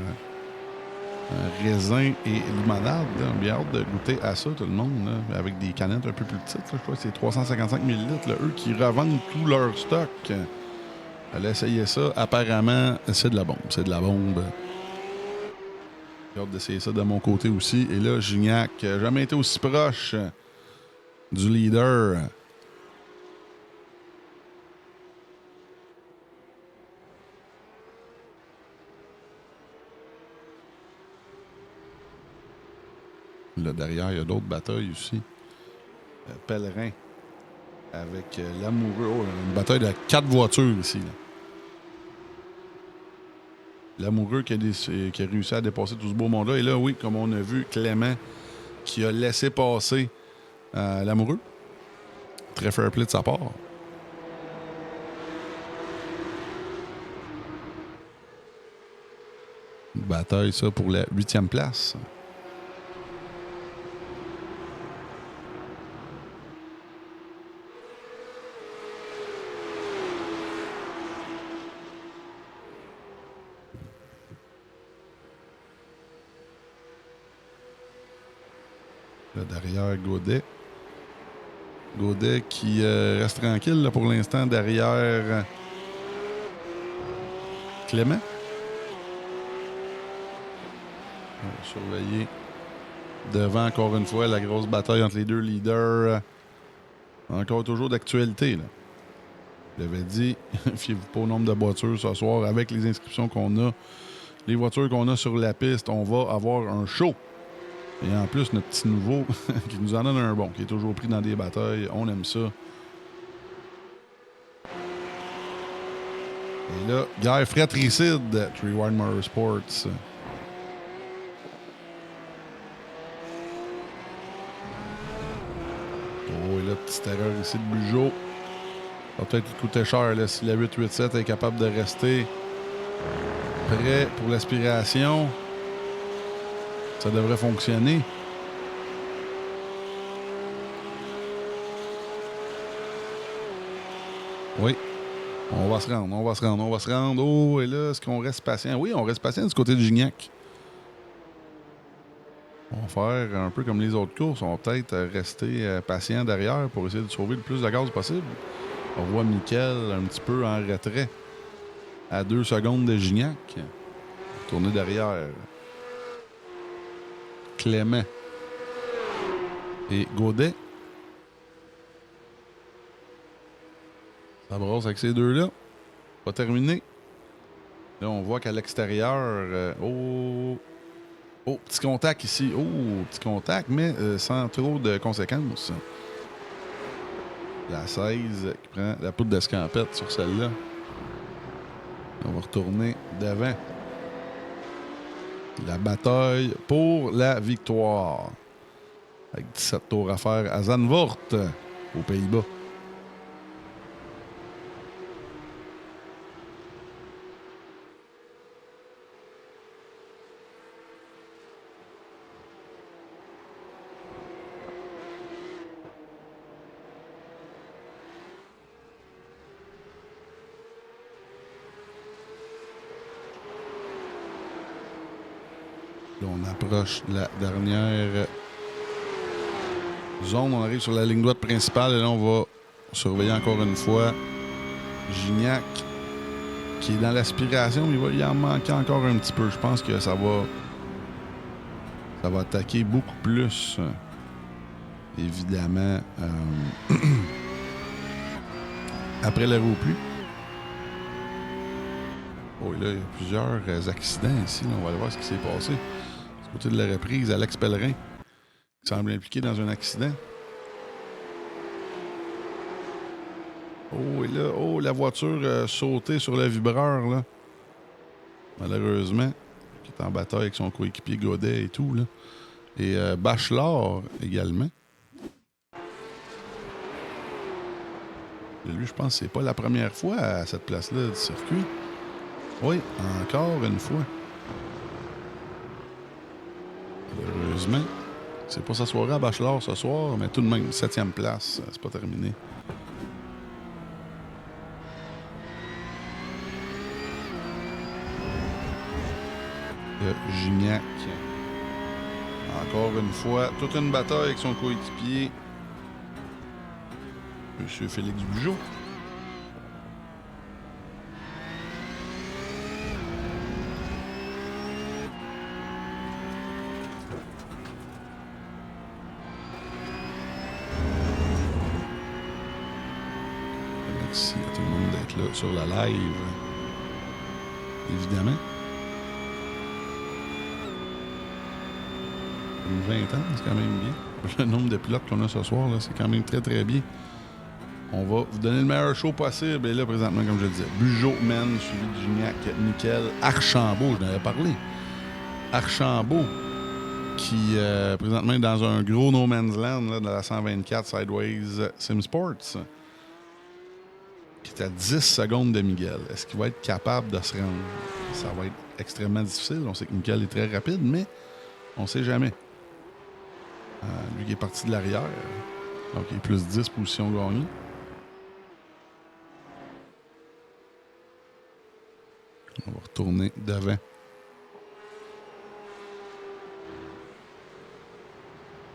Raisin et limonade. Là. Bien hâte de goûter à ça, tout le monde, là, avec des canettes un peu plus petites. Là. Je crois que c'est 355 ml. Là. Eux qui revendent tout leur stock. Allez essayer ça. Apparemment, c'est de la bombe. C'est de la bombe. J'ai hâte d'essayer ça de mon côté aussi. Et là, Gignac n'a jamais été aussi proche du leader. Là, derrière, il y a d'autres batailles aussi. Pèlerin avec l'amoureux. Oh, une bataille de 4 voitures ici. Là. L'amoureux qui a réussi à dépasser tout ce beau monde-là. Et là, oui, comme on a vu, Clément qui a laissé passer l'amoureux. Très fair play de sa part. Une bataille, ça, pour la 8e place. Là, derrière Godet. Godet qui reste tranquille là, pour l'instant derrière Clément. On va surveiller. Devant, encore une fois, la grosse bataille entre les deux leaders. Encore toujours d'actualité. Je l'avais dit, fiez-vous pas au nombre de voitures ce soir. Avec les inscriptions qu'on a, les voitures qu'on a sur la piste, on va avoir un show. Et en plus, notre petit nouveau qui nous en donne un bon, qui est toujours pris dans des batailles. On aime ça. Et là, guerre fratricide, Treewide Motorsports. Oh, et là, petite erreur ici de Bugeaud. Ça va peut-être lui coûter cher là, si la 887 est capable de rester prêt pour l'aspiration. Ça devrait fonctionner. Oui. On va se rendre. Oh, et là, est-ce qu'on reste patient? Oui, on reste patient du côté de Gignac. On va faire un peu comme les autres courses. On va peut-être rester patient derrière pour essayer de sauver le plus de gaz possible. On voit Mickaël un petit peu en retrait à 2 secondes de Gignac. Tourner derrière. Clément et Godet. Ça brosse avec ces deux-là. Pas terminé. Là, on voit qu'à l'extérieur... petit contact ici. Petit contact, mais sans trop de conséquences. La 16 qui prend la poudre d'escampette sur celle-là. On va retourner devant. La bataille pour la victoire. Avec 17 tours à faire à Zandvoort, aux Pays-Bas. Là, on approche la dernière zone. On arrive sur la ligne droite principale et là, on va surveiller encore une fois Gignac qui est dans l'aspiration, mais il va y en manquer encore un petit peu. Je pense que ça va attaquer beaucoup plus. Évidemment, après la roue pluie. Oh, et là, il y a plusieurs accidents ici. Là. On va aller voir ce qui s'est passé. Du côté de la reprise, Alex Pellerin qui semble impliqué dans un accident. Oh, et là, la voiture sautée sur le vibreur, là. Malheureusement, qui est en bataille avec son coéquipier Godet et tout, là. Et Bachelard également. Et lui, je pense que c'est pas la première fois à cette place-là du circuit. Oui, encore une fois. Malheureusement, c'est pas sa soirée à Bachelard ce soir, mais tout de même, 7e place, c'est pas terminé. Gignac. Encore une fois, toute une bataille avec son coéquipier, Monsieur Félix Bugeaud. Merci à tout le monde d'être là sur la live. Évidemment. Une 20 ans, c'est quand même bien. Le nombre de pilotes qu'on a ce soir, là, c'est quand même très, très bien. On va vous donner le meilleur show possible. Et là, présentement, comme je le disais, Bugeaud mène, suivi de Gignac, Mickaël, Archambault, je n'en avais parlé. Archambault, qui présentement est dans un gros no man's land là, de la 124 Sideways Sim Sports. qui est à 10 secondes de Miguel. Est-ce qu'il va être capable de se rendre? Ça va être extrêmement difficile. On sait que Miguel est très rapide, mais on ne sait jamais. Lui qui est parti de l'arrière. Donc, il est plus 10 positions gagnées. On va retourner devant.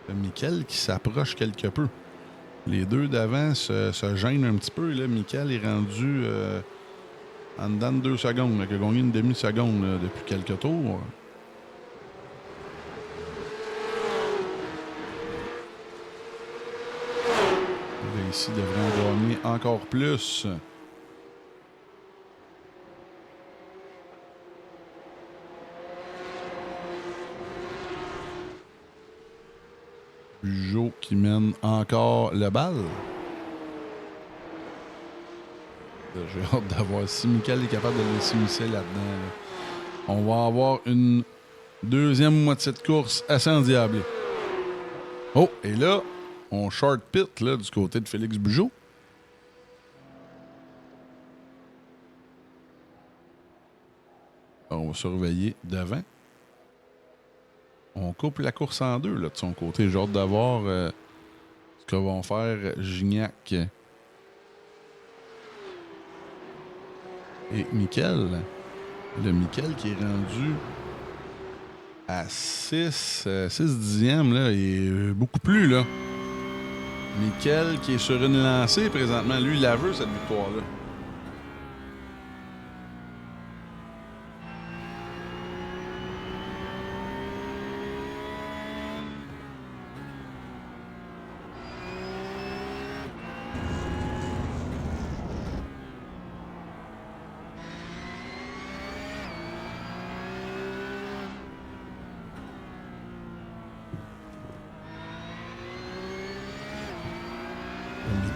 Le Miguel qui s'approche quelque peu. Les deux d'avant se gênent un petit peu. Là, Miguel est rendu en dedans de 2 secondes. Il a gagné une demi-seconde là, depuis quelques tours. Là, ici, devrait en gagner encore plus. Bugeaud qui mène encore le bal. J'ai hâte d'avoir si Miguel est capable de le s'immiscer là-dedans. Là. On va avoir une deuxième moitié de course assez endiablée. Oh, et là, on short pit là, du côté de Félix Bugeaud. On va surveiller devant. On coupe la course en deux là, de son côté. J'ai hâte d'avoir ce que vont faire Gignac et Miguel. Le Miguel qui est rendu à 6 dixièmes. Là, il est beaucoup plus. Là. Miguel qui est sur une lancée présentement. Lui, il la veut, cette victoire-là.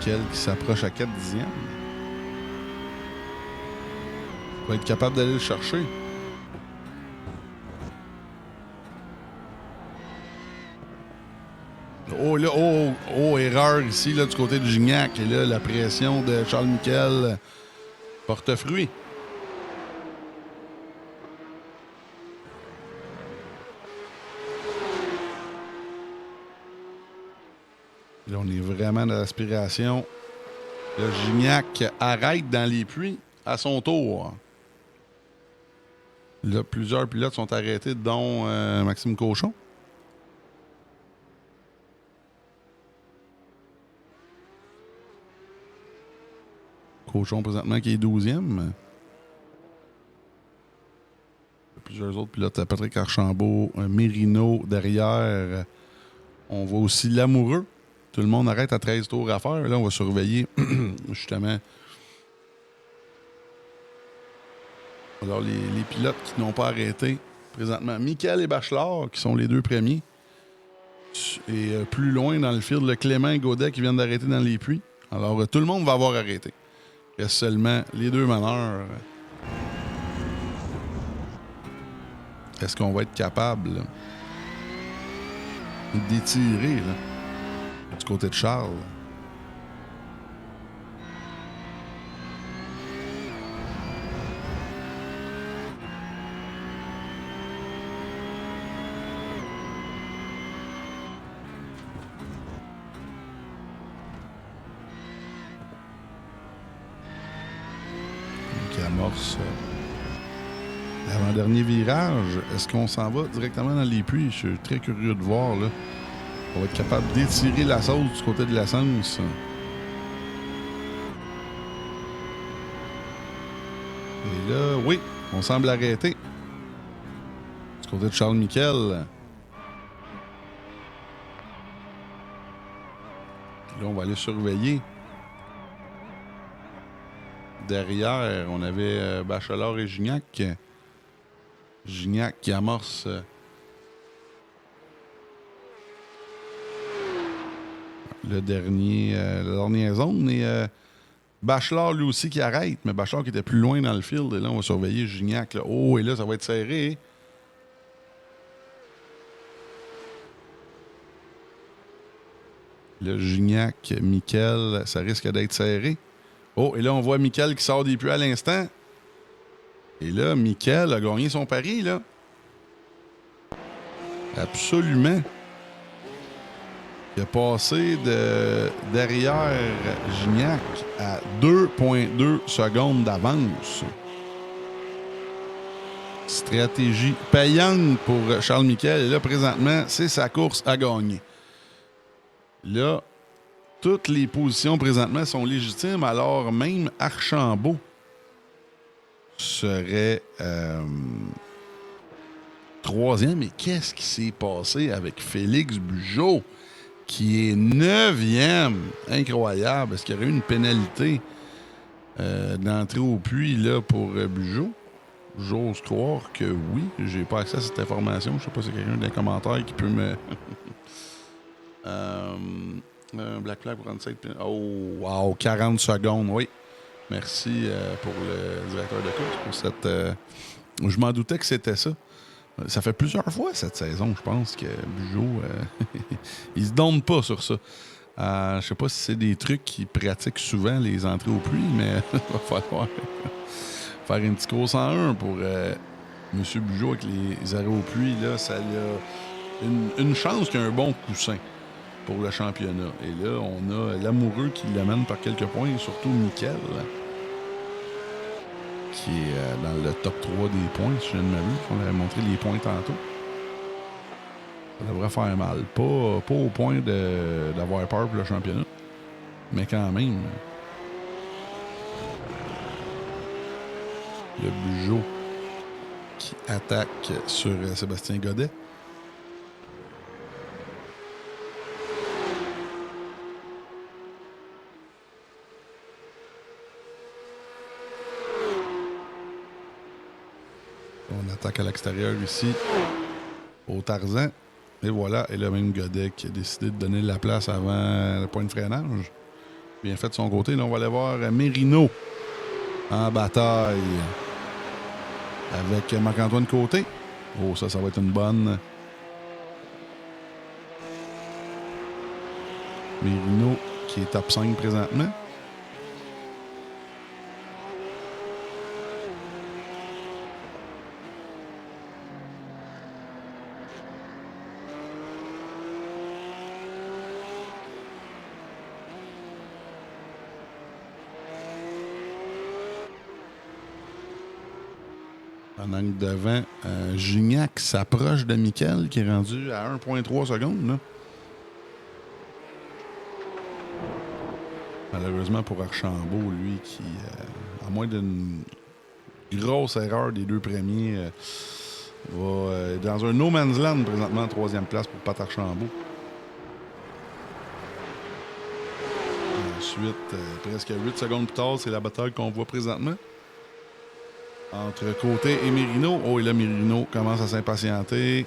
Miguel qui s'approche à 4 dixièmes. Il va être capable d'aller le chercher. Oh, là, erreur ici là, du côté de Gignac. Et là, la pression de Charles Miquel porte fruit. Là, on est vraiment dans l'aspiration. Le Gignac arrête dans les puits à son tour. Là, plusieurs pilotes sont arrêtés, dont Maxime Cochon. Cochon, présentement, qui est 12e. Plusieurs autres pilotes. Patrick Archambault, Mérino derrière. On voit aussi Lamoureux. Tout le monde arrête à 13 tours à faire. Là, on va surveiller, justement. Alors, les pilotes qui n'ont pas arrêté, présentement, Michael et Bachelard, qui sont les deux premiers. Et plus loin dans le field, le Clément et Godet qui viennent d'arrêter dans les puits. Alors, tout le monde va avoir arrêté. Il reste seulement les deux meneurs. Est-ce qu'on va être capable d'étirer là, du côté de Charles? Qui amorce l'avant-dernier virage. Est-ce qu'on s'en va directement dans les puits? Je suis très curieux de voir. Là. On va être capable d'étirer la sauce du côté de l'essence. Et là, oui, on semble arrêter. Du côté de Charles Miquel. Là, on va aller surveiller. Derrière, on avait Bachelard et Gignac. Gignac qui amorce la dernière zone. Et Bachelard, lui aussi, qui arrête. Mais Bachelard qui était plus loin dans le field. Et là, on va surveiller Gignac. Là. Oh, et là, ça va être serré. Le Gignac, Miquel, ça risque d'être serré. Oh, et là, on voit Michael qui sort des puits à l'instant. Et là, Michael a gagné son pari, là. Absolument. Il a passé derrière Gignac à 2,2 secondes d'avance. Stratégie payante pour Charles Miquel. Et là, présentement, c'est sa course à gagner. Là, toutes les positions présentement sont légitimes, alors même Archambault serait troisième. Mais qu'est-ce qui s'est passé avec Félix Bugeaud, qui est 9e? Incroyable. Est-ce qu'il y aurait eu une pénalité d'entrée au puits là, pour Bugeaud? J'ose croire que oui. J'ai pas accès à cette information. Je sais pas si quelqu'un dans les commentaires qui peut me... Black Flag pour 37. Oh, wow, 40 secondes, oui. Merci pour le directeur de course pour cette... je m'en doutais que c'était ça. Ça fait plusieurs fois cette saison, je pense, que Bugeaud, il se donne pas sur ça. Je sais pas si c'est des trucs qu'il pratique souvent, les entrées au puits, mais il va falloir faire une petite course en 1 pour M. Bugeaud avec les arrêts au puits. Là, ça a une chance qu'il y ait un bon coussin pour le championnat. Et là, on a l'amoureux qui l'amène par quelques points, et surtout Michael, qui est dans le top 3 des points, si je ne m'abuse. On avait montré les points tantôt. Ça devrait faire mal. Pas au point d'avoir peur pour le championnat, mais quand même. Le Bugeaud qui attaque sur Sébastien Godet. On attaque à l'extérieur ici au Tarzan. Et voilà, et le même Godet qui a décidé de donner la place avant le point de freinage. Bien fait de son côté. Là, on va aller voir Mérino en bataille avec Marc-Antoine Côté. Oh, ça va être une bonne. Mérino qui est top 5 présentement. En angle devant, Gignac s'approche de Michael qui est rendu à 1,3 secondes. Là. Malheureusement pour Archambault, lui, qui, à moins d'une grosse erreur des deux premiers, va dans un no man's land présentement en 3e place pour Pat Archambault. Ensuite, presque 8 secondes plus tard, c'est la bataille qu'on voit présentement entre Côté et Mérino. Oh, et là, Mérino commence à s'impatienter. Et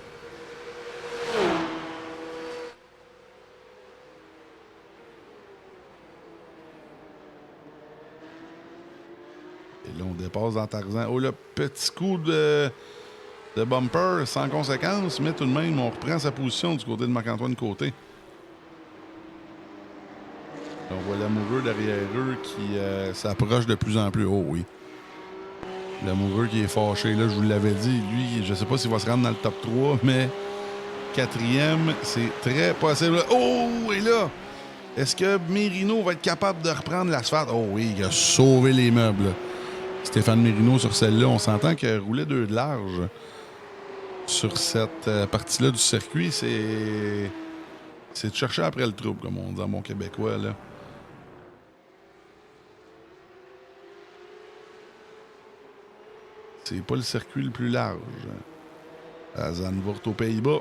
là, on dépasse dans Tarzan. Oh, le petit coup de bumper sans conséquence, mais tout de même, on reprend sa position du côté de Marc-Antoine Côté. Là, on voit l'amoureux derrière eux qui s'approche de plus en plus. Oh oui. L'amoureux qui est fâché, là, je vous l'avais dit, lui, je sais pas s'il va se rendre dans le top 3, mais 4e, c'est très possible. Oh, et là, est-ce que Mérino va être capable de reprendre l'asphalte? Oh oui, il a sauvé les meubles. Stéphane Mérino sur celle-là, on s'entend qu'il roulait 2 de large. Sur cette partie-là du circuit, c'est de chercher après le trouble, comme on dit en bon québécois, là. C'est pas le circuit le plus large. À Zandvoort aux Pays-Bas.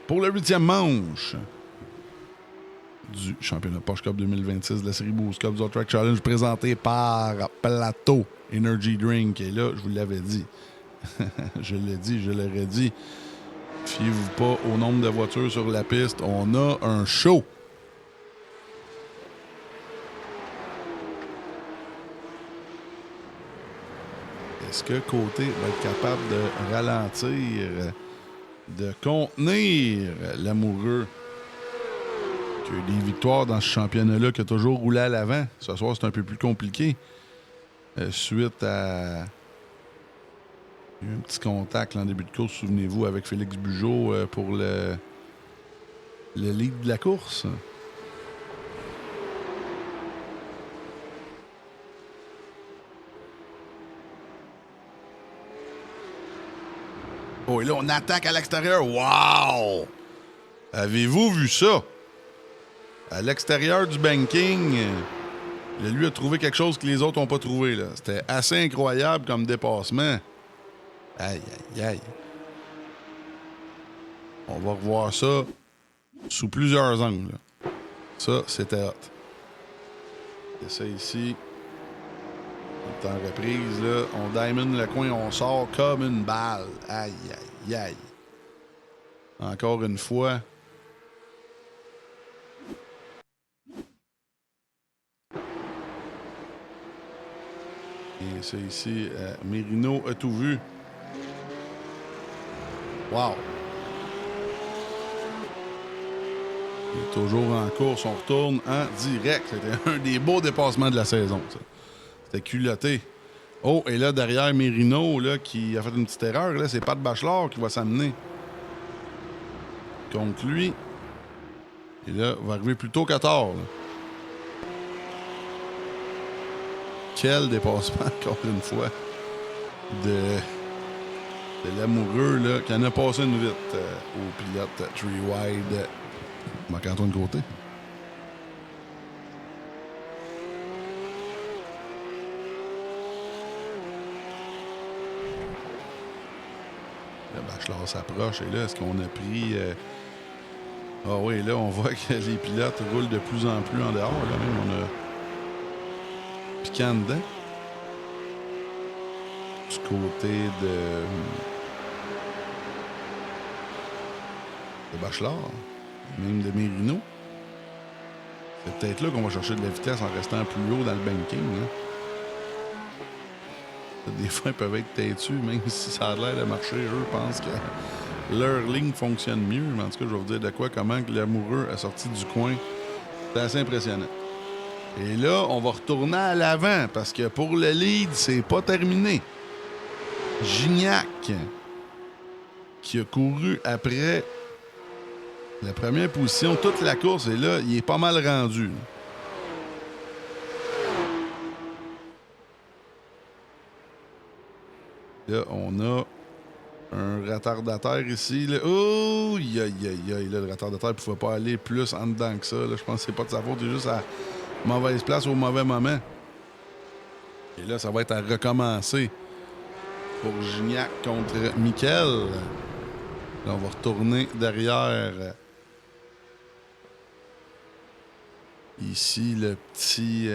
Pour le 8e manche du championnat Porsche Cup 2026 de la série Boost Cup du Track Challenge présenté par Plateau Energy Drink. Et là, je vous l'avais dit. Je l'ai dit, je l'aurais dit. Fiez-vous pas au nombre de voitures sur la piste. On a un show. Est-ce que Côté va être capable de ralentir, de contenir l'amoureux qui y a eu des victoires dans ce championnat-là qui a toujours roulé à l'avant. Ce soir, c'est un peu plus compliqué. Suite à... Il y a eu un petit contact là, en début de course, souvenez-vous, avec Félix Bugeaud pour le lead de la course. Oh, et là, on attaque à l'extérieur. Wow! Avez-vous vu ça? À l'extérieur du banking, lui a trouvé quelque chose que les autres n'ont pas trouvé. Là. C'était assez incroyable comme dépassement. Aïe, aïe, aïe. On va revoir ça sous plusieurs angles. Là. Ça, c'était hot. Et ça ici. On est en reprise, là. On diamond le coin, on sort comme une balle. Aïe, aïe, aïe. Encore une fois. Et ça ici, Merino a tout vu. Wow. Il est toujours en course. On retourne en direct. C'était un des beaux dépassements de la saison, ça. C'était culotté. Oh, et là, derrière Merino, là, qui a fait une petite erreur, là, c'est Pat Bachelard qui va s'amener contre lui. Et là, va arriver plus tôt qu'à tard. Là. Quel dépassement, encore une fois, de l'amoureux, là, qui en a passé une vite au pilote Three Wide. Marc-Antoine Côté. Le Bachelard s'approche et là, est-ce qu'on a pris... Ah oui, là, on voit que les pilotes roulent de plus en plus en dehors. Là, même, on a piquant dedans. Du côté de Bachelard, même de Merino. C'est peut-être là qu'on va chercher de la vitesse en restant plus haut dans le banking. Hein. Des fois, ils peuvent être têtus, même si ça a l'air de marcher. Eux pensent que leur ligne fonctionne mieux. Mais en tout cas, je vais vous dire de quoi, comment que l'amoureux a sorti du coin. C'est assez impressionnant. Et là, on va retourner à l'avant parce que pour le lead, c'est pas terminé. Gignac, qui a couru après la première position toute la course, et là, il est pas mal rendu. Là, on a un retardataire ici. Là. Oh, aïe, aïe, aïe. Là, le retardataire ne pouvait pas aller plus en dedans que ça. Là. Je pense que c'est pas de sa faute, il est juste à mauvaise place au mauvais moment. Et là, ça va être à recommencer pour Gignac contre Mikel. Là, on va retourner derrière. Ici, le petit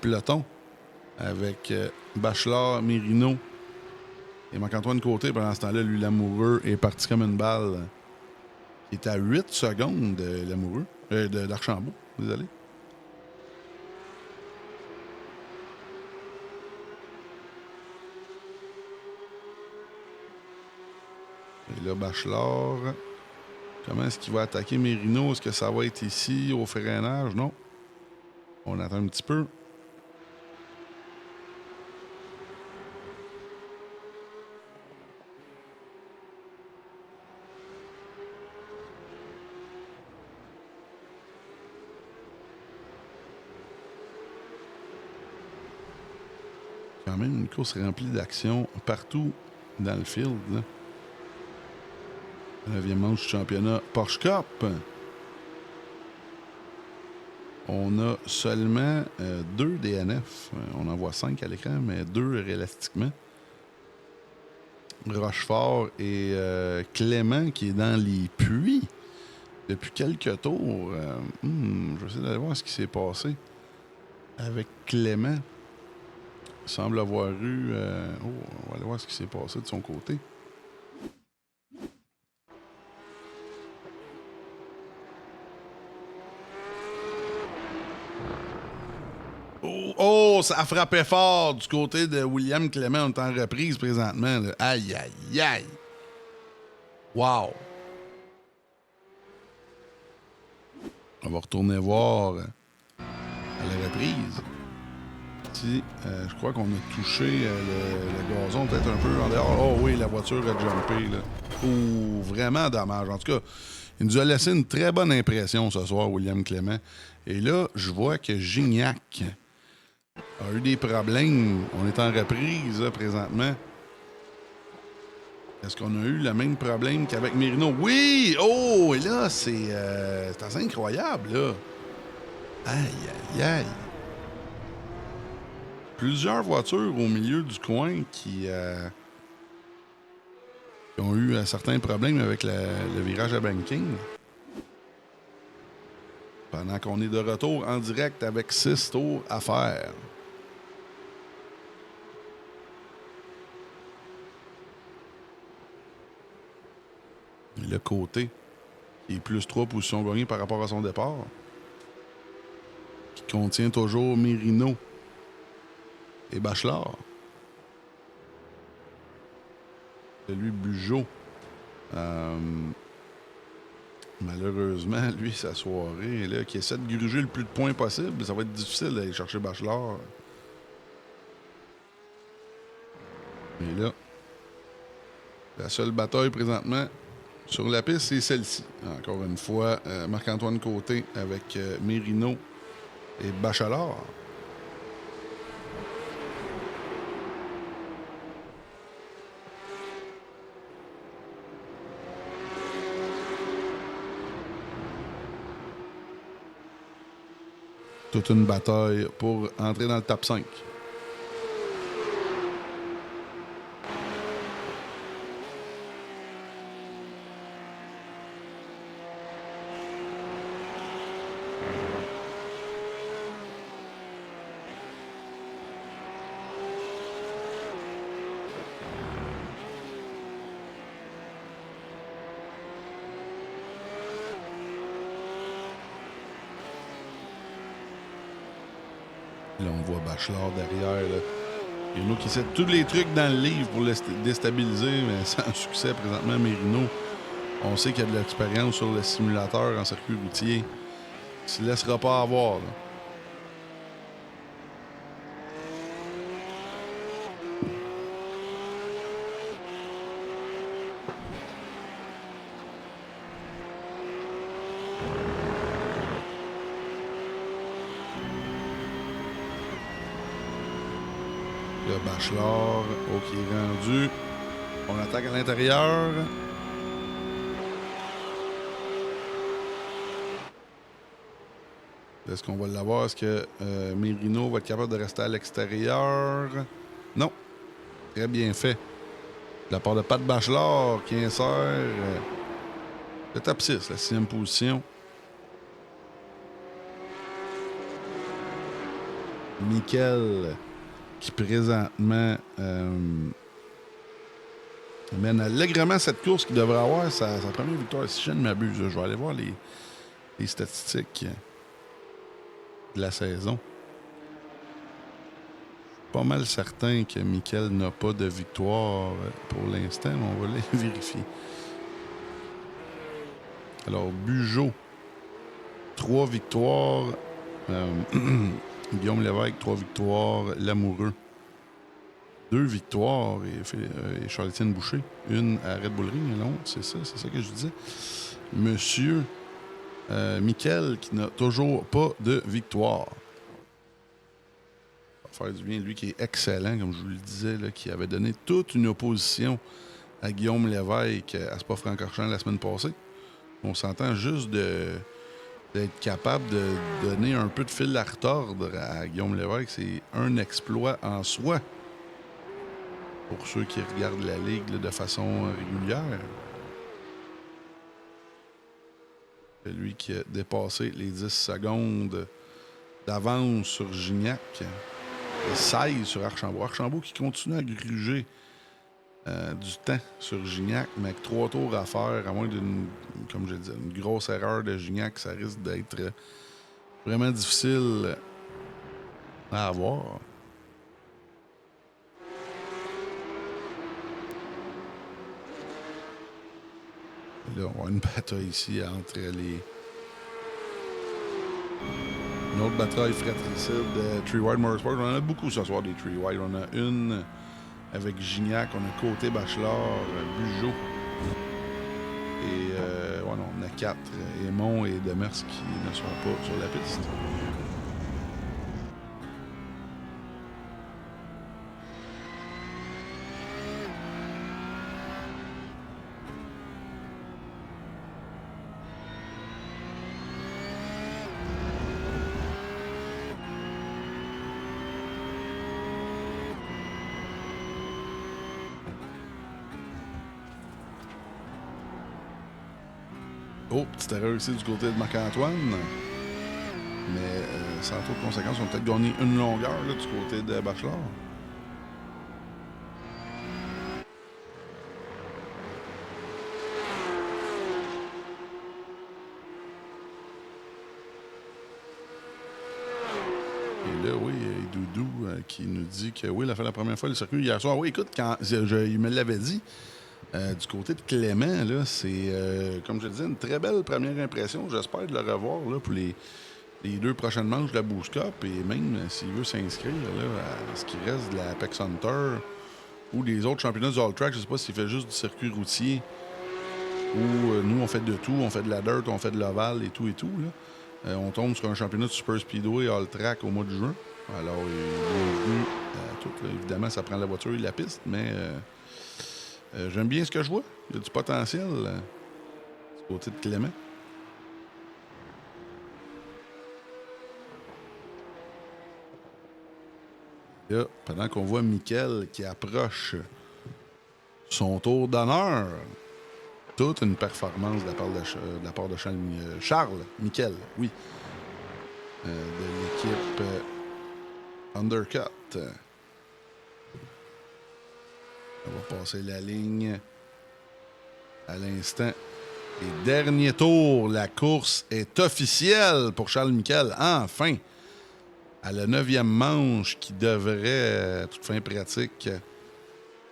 peloton avec Bachelard, Merino et Marc-Antoine Côté. Pendant ce temps-là, lui, l'amoureux, est parti comme une balle. Il est à 8 secondes de l'amoureux. D'Archambault, désolé. Et là, Bachelard. Comment est-ce qu'il va attaquer Merino? Est-ce que ça va être ici, au freinage? Non. On attend un petit peu. Quand même une course remplie d'actions partout dans le field. Là. 9e manche du championnat Porsche Cup. On a seulement 2 DNF. On en voit 5 à l'écran, mais 2 réalistiquement. Rochefort et Clément qui est dans les puits depuis quelques tours. Je vais essayer d'aller voir ce qui s'est passé avec Clément. Il semble avoir eu... on va aller voir ce qui s'est passé de son côté. Oh, ça a frappé fort du côté de William Clément. On est en reprise présentement. Là. Aïe, aïe, aïe. Wow. On va retourner voir à la reprise. Si, je crois qu'on a touché le gazon peut-être un peu en dehors. Oh oui, la voiture a jumpé. Là. Oh, vraiment dommage. En tout cas, il nous a laissé une très bonne impression ce soir, William Clément. Et là, je vois que Gignac a eu des problèmes. On est en reprise là, présentement. Est-ce qu'on a eu le même problème qu'avec Mérino? Oui! Oh! Et là, c'est assez incroyable, là. Aïe, aïe, aïe. Plusieurs voitures au milieu du coin qui ont eu certains problèmes avec le virage à banking. Pendant qu'on est de retour en direct avec 6 tours à faire. Le côté qui est plus 3 positions gagnées par rapport à son départ. Qui contient toujours Mérino et Bachelard. Celui Bugeaud. Malheureusement, lui, sa soirée, là, qui essaie de gruger le plus de points possible, ça va être difficile d'aller chercher Bachelard. Mais là, la seule bataille présentement sur la piste, c'est celle-ci. Encore une fois, Marc-Antoine Côté avec Mérino et Bachelard. Toute une bataille pour entrer dans le top 5. Là, on voit Bachelard derrière. Là. Il y en a qui essaient tous les trucs dans le livre pour le déstabiliser, mais sans succès présentement. Mérino, on sait qu'il y a de l'expérience sur le simulateur en circuit routier. Il ne se laissera pas avoir. Là. Le Bachelard, OK, rendu. On attaque à l'intérieur. Est-ce qu'on va l'avoir? Est-ce que Mérino va être capable de rester à l'extérieur? Non. Très bien fait. De la part de Pat Bachelard qui insère le top 6, la 6e position. Michael qui présentement mène allègrement cette course qui devrait avoir sa première victoire. Si je ne m'abuse, je vais aller voir les statistiques de la saison. Pas mal certain que Michael n'a pas de victoire pour l'instant, mais on va les vérifier. Alors, Bugeaud, 3 victoires. Guillaume Lévesque, 3 victoires. Lamoureux, 2 victoires. Et Charles-Étienne Boucher, 1 à Red Bull Ring, l'autre, c'est ça que je disais. Monsieur Michael, qui n'a toujours pas de victoire. Ça va faire du bien, lui qui est excellent, comme je vous le disais, là, qui avait donné toute une opposition à Guillaume Lévesque à Spa-Francorchamps la semaine passée. On s'entend juste d'être capable de donner un peu de fil à retordre à Guillaume Lévesque. C'est un exploit en soi pour ceux qui regardent la Ligue là, de façon régulière. C'est lui qui a dépassé les 10 secondes d'avance sur Gignac. Et 16 sur Archambault. Archambault qui continue à gruger du temps sur Gignac, mais avec 3 tours à faire, à moins d'une, comme je disais, une grosse erreur de Gignac, ça risque d'être vraiment difficile à avoir. Là, on va avoir une bataille ici entre Une autre bataille fratricide de Three Wide Motorsport. On en a beaucoup ce soir des Three Wide. On a une avec Gignac, on a Côté Bachelor, Bugeaud. Et on a 4, Aymon et Demers qui ne sont pas sur la piste. Oh, petite erreur ici du côté de Marc-Antoine. Mais sans trop de conséquences, on va peut-être gagner une longueur là, du côté de Bachelor. Et là, oui, Doudou qui nous dit que oui, il a fait la première fois le circuit hier soir. Oui, écoute, quand il me l'avait dit. Du côté de Clément, là, c'est, comme je disais, une très belle première impression. J'espère de le revoir là, pour les 2 prochaines manches de la Boost Cup. Et même s'il veut s'inscrire là, à ce qui reste de la Apex Hunter ou des autres championnats du All Track, je ne sais pas s'il fait juste du circuit routier ou nous, on fait de tout. On fait de la dirt, on fait de l'ovale et tout. Là. On tombe sur un championnat de Super Speedway All Track au mois de juin. Alors, il est tout. Là, évidemment, ça prend la voiture et la piste, mais... j'aime bien ce que je vois. Il y a du potentiel du côté de Clément. Et là, pendant qu'on voit Mickaël qui approche son tour d'honneur, toute une performance de la part de Charles Mickaël, oui, de l'équipe Undercut. On va passer la ligne à l'instant. Et dernier tour, la course est officielle pour Charles Mickaël. Enfin, à la 9e manche qui devrait, à toute fin pratique,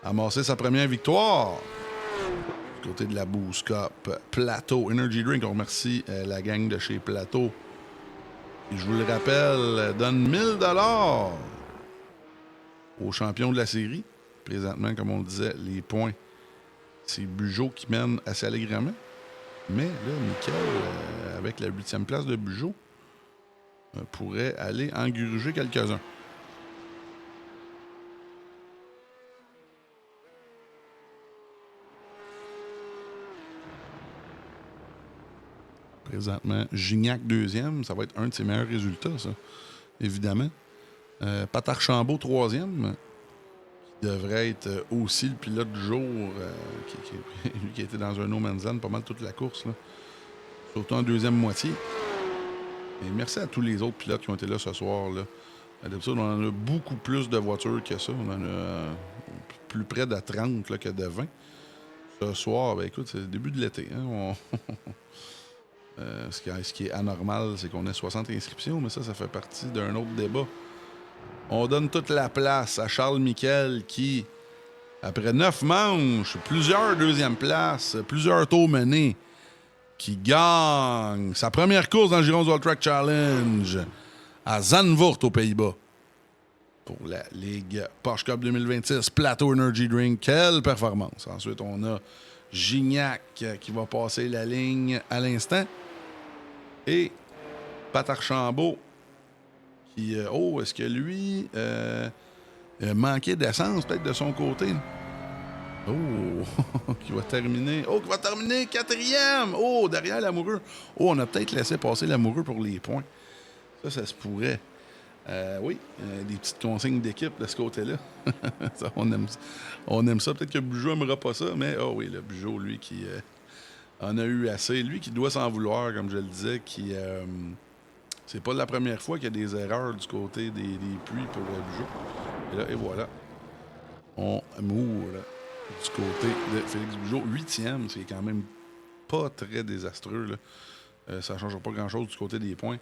amasser sa première victoire. Du côté de la Boost Cup, Plateau Energy Drink. On remercie la gang de chez Plateau. Et je vous le rappelle, donne 1000 $ aux champions de la série. Présentement, comme on le disait, les points, c'est Bugeaud qui mène assez allègrement. Mais là, Mickaël, avec la 8e place de Bugeaud, pourrait aller engruger quelques-uns. Présentement, Gignac 2e, ça va être un de ses meilleurs résultats, ça, évidemment. Patarchambault 3e. Devrait être aussi le pilote du jour, lui qui a été dans un no man's land pas mal toute la course, là. Surtout en deuxième moitié. Et merci à tous les autres pilotes qui ont été là ce soir. Là. D'habitude, on en a beaucoup plus de voitures que ça. On en a plus près de 30 là, que de 20. Ce soir, ben écoute, c'est le début de l'été. Hein? Ce qui est anormal, c'est qu'on ait 60 inscriptions, mais ça fait partie d'un autre débat. On donne toute la place à Charles Mickaël qui, après 9 manches, plusieurs deuxièmes places, plusieurs tours menés, qui gagne sa première course dans le Giron All Track Challenge à Zandvoort aux Pays-Bas pour la Ligue Porsche Cup 2026 Plateau Energy Drink. Quelle performance! Ensuite, on a Gignac qui va passer la ligne à l'instant et Patarchambault. Est-ce que lui manquait d'essence peut-être de son côté? Qui va terminer 4e! Derrière l'amoureux. On a peut-être laissé passer l'amoureux pour les points. Ça se pourrait. Des petites consignes d'équipe de ce côté-là. Ça, on aime ça. Peut-être que Bugeaud n'aimera pas ça, mais le Bugeaud, lui, qui en a eu assez. Lui qui doit s'en vouloir, comme je le disais, qui... c'est pas la première fois qu'il y a des erreurs du côté des puits pour Bugeaud. Et voilà. On mourra du côté de Félix Bugeaud. 8e, c'est quand même pas très désastreux. Là. Ça ne changera pas grand-chose du côté des points.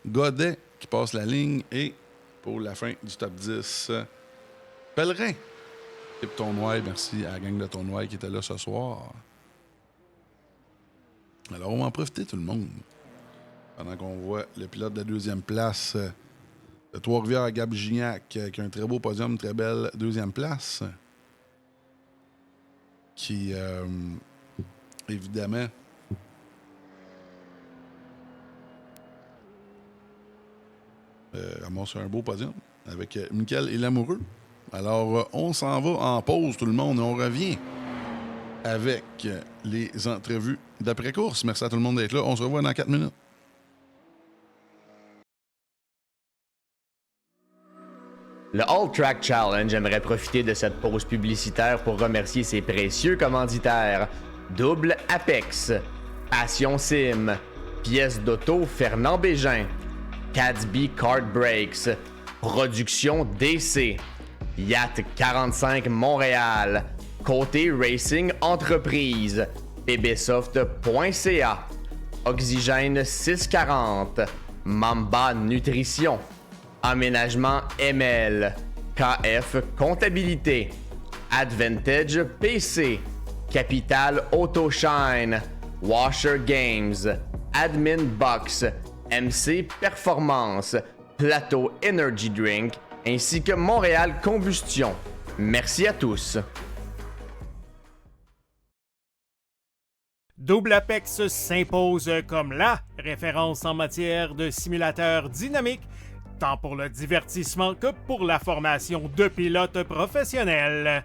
Godet qui passe la ligne et pour la fin du top 10, Pellerin. Équipe Tournois, merci à la gang de Tournois qui était là ce soir. Alors, on va en profiter tout le monde. Pendant qu'on voit le pilote de la deuxième place de Trois-Rivières, Gab Gignac, qui a un très beau podium, très belle deuxième place. Qui, évidemment, amasse un beau podium avec Mickaël et Lamoureux. Alors, on s'en va en pause, tout le monde, et on revient avec les entrevues d'après-course. Merci à tout le monde d'être là. On se revoit dans 4 minutes. Le All Track Challenge aimerait profiter de cette pause publicitaire pour remercier ses précieux commanditaires. Double Apex, Passion Sim, Pièces d'auto Fernand Bégin, Cadsby Kart Brakes, Production DC, Yacht 45 Montréal, Côté Racing Entreprise, pbsoft.ca, Oxygène 640, Mamba Nutrition, Aménagement ML, KF Comptabilité, Advantage PC, Capital Autoshine, Washer Games, Admin Box, MC Performance, Plateau Energy Drink, ainsi que Montréal Combustion. Merci à tous. Double Apex s'impose comme la référence en matière de simulateurs dynamiques, tant pour le divertissement que pour la formation de pilotes professionnels.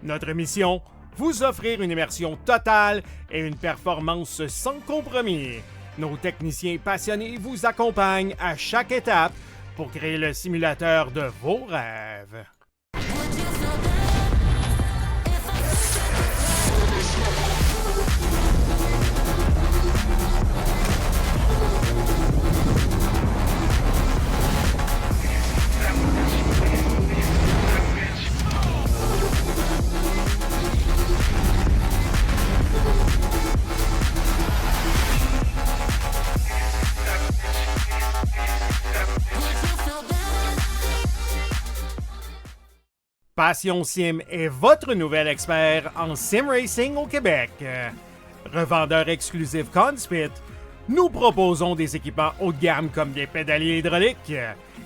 Notre mission, vous offrir une immersion totale et une performance sans compromis. Nos techniciens passionnés vous accompagnent à chaque étape pour créer le simulateur de vos rêves. Passion Sim est votre nouvel expert en sim racing au Québec. Revendeur exclusif Conspit, nous proposons des équipements haut de gamme comme des pédaliers hydrauliques,